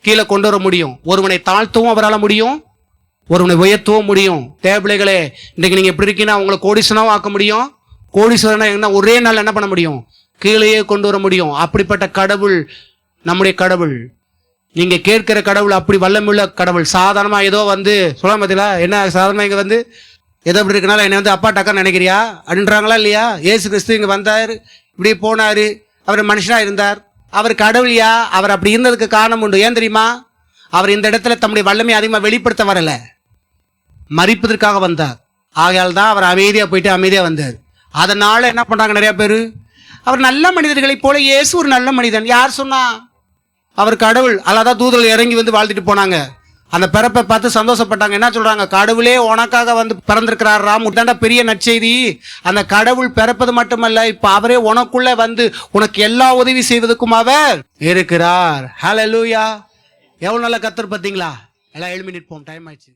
Speaker 1: கீழே கொண்டு வர முடியும். ஒருவனை தாழ்த்தவும் அவரால் முடியும், ஒருவனை உயர்த்தவும் முடியும். தேவபிள்ளைகளே, இன்றைக்கு நீங்க எப்படி இருக்கீங்கன்னா உங்களை கோடீஸ்வரனாவும் ஆக்க முடியும். கோடீஸ்வரனா என்ன ஒரே நாள் என்ன பண்ண முடியும்? கீழேயே கொண்டு வர முடியும். அப்படிப்பட்ட கடவுள் நம்முடைய கடவுள். நீங்க கேட்கிற கடவுள் அப்படி வல்லமுள்ள கடவுள். சாதாரணமா ஏதோ சொல்ல பார்த்தீங்களா? என்ன சாதாரணமா இங்க ஏதோ இப்படி இருக்கனால என்னை அப்பா டக்கா நினைக்கிறியா அப்படின்றாங்களா இல்லையா? ஏசு கிறிஸ்து இங்க வந்தார், இப்படி போனாரு, அவர் மனுஷனா இருந்தார். அவர் கடவுளியா? அவர் அப்படி இருந்ததுக்கு காரணம் உண்டு. ஏன் தெரியுமா? அவர் இந்த இடத்துல தம்முடைய வல்லமை அதிகமாக வெளிப்படுத்த வரல, மறிப்பதற்காக வந்தார். ஆகையால் தான் அவர் அமைதியா போயிட்டு அமைதியா வந்தார். அதனால என்ன பண்றாங்க நிறைய பேரு, அவர் நல்ல மனிதர்களை போல இயேசு ஒரு நல்ல மனிதன். யார் சொன்னா? அவர் கடவுள். அல்லாதான் தூதர்கள் இறங்கி வாழ்ந்துட்டு போனாங்க. அந்த பிறப்பை பார்த்து சந்தோஷப்பட்டாங்க. என்ன சொல்றாங்க? கடவுளே உனக்காக பிறந்திருக்கிறாரா. முட்டாண்டா பெரிய நற்செய்தி. அந்த கடவுள் பிறப்பது மட்டுமல்ல, இப்ப அவரே உனக்குள்ள உனக்கு எல்லா உதவி செய்வதற்கும் அவர் இருக்கிறார். ஹல்லேலூயா! எவ்வளவு நல்ல கர்த்தர் பார்த்தீங்களா? எல்லாம் எழுப்பி நிற்போம், டைம் ஆயிடுச்சு.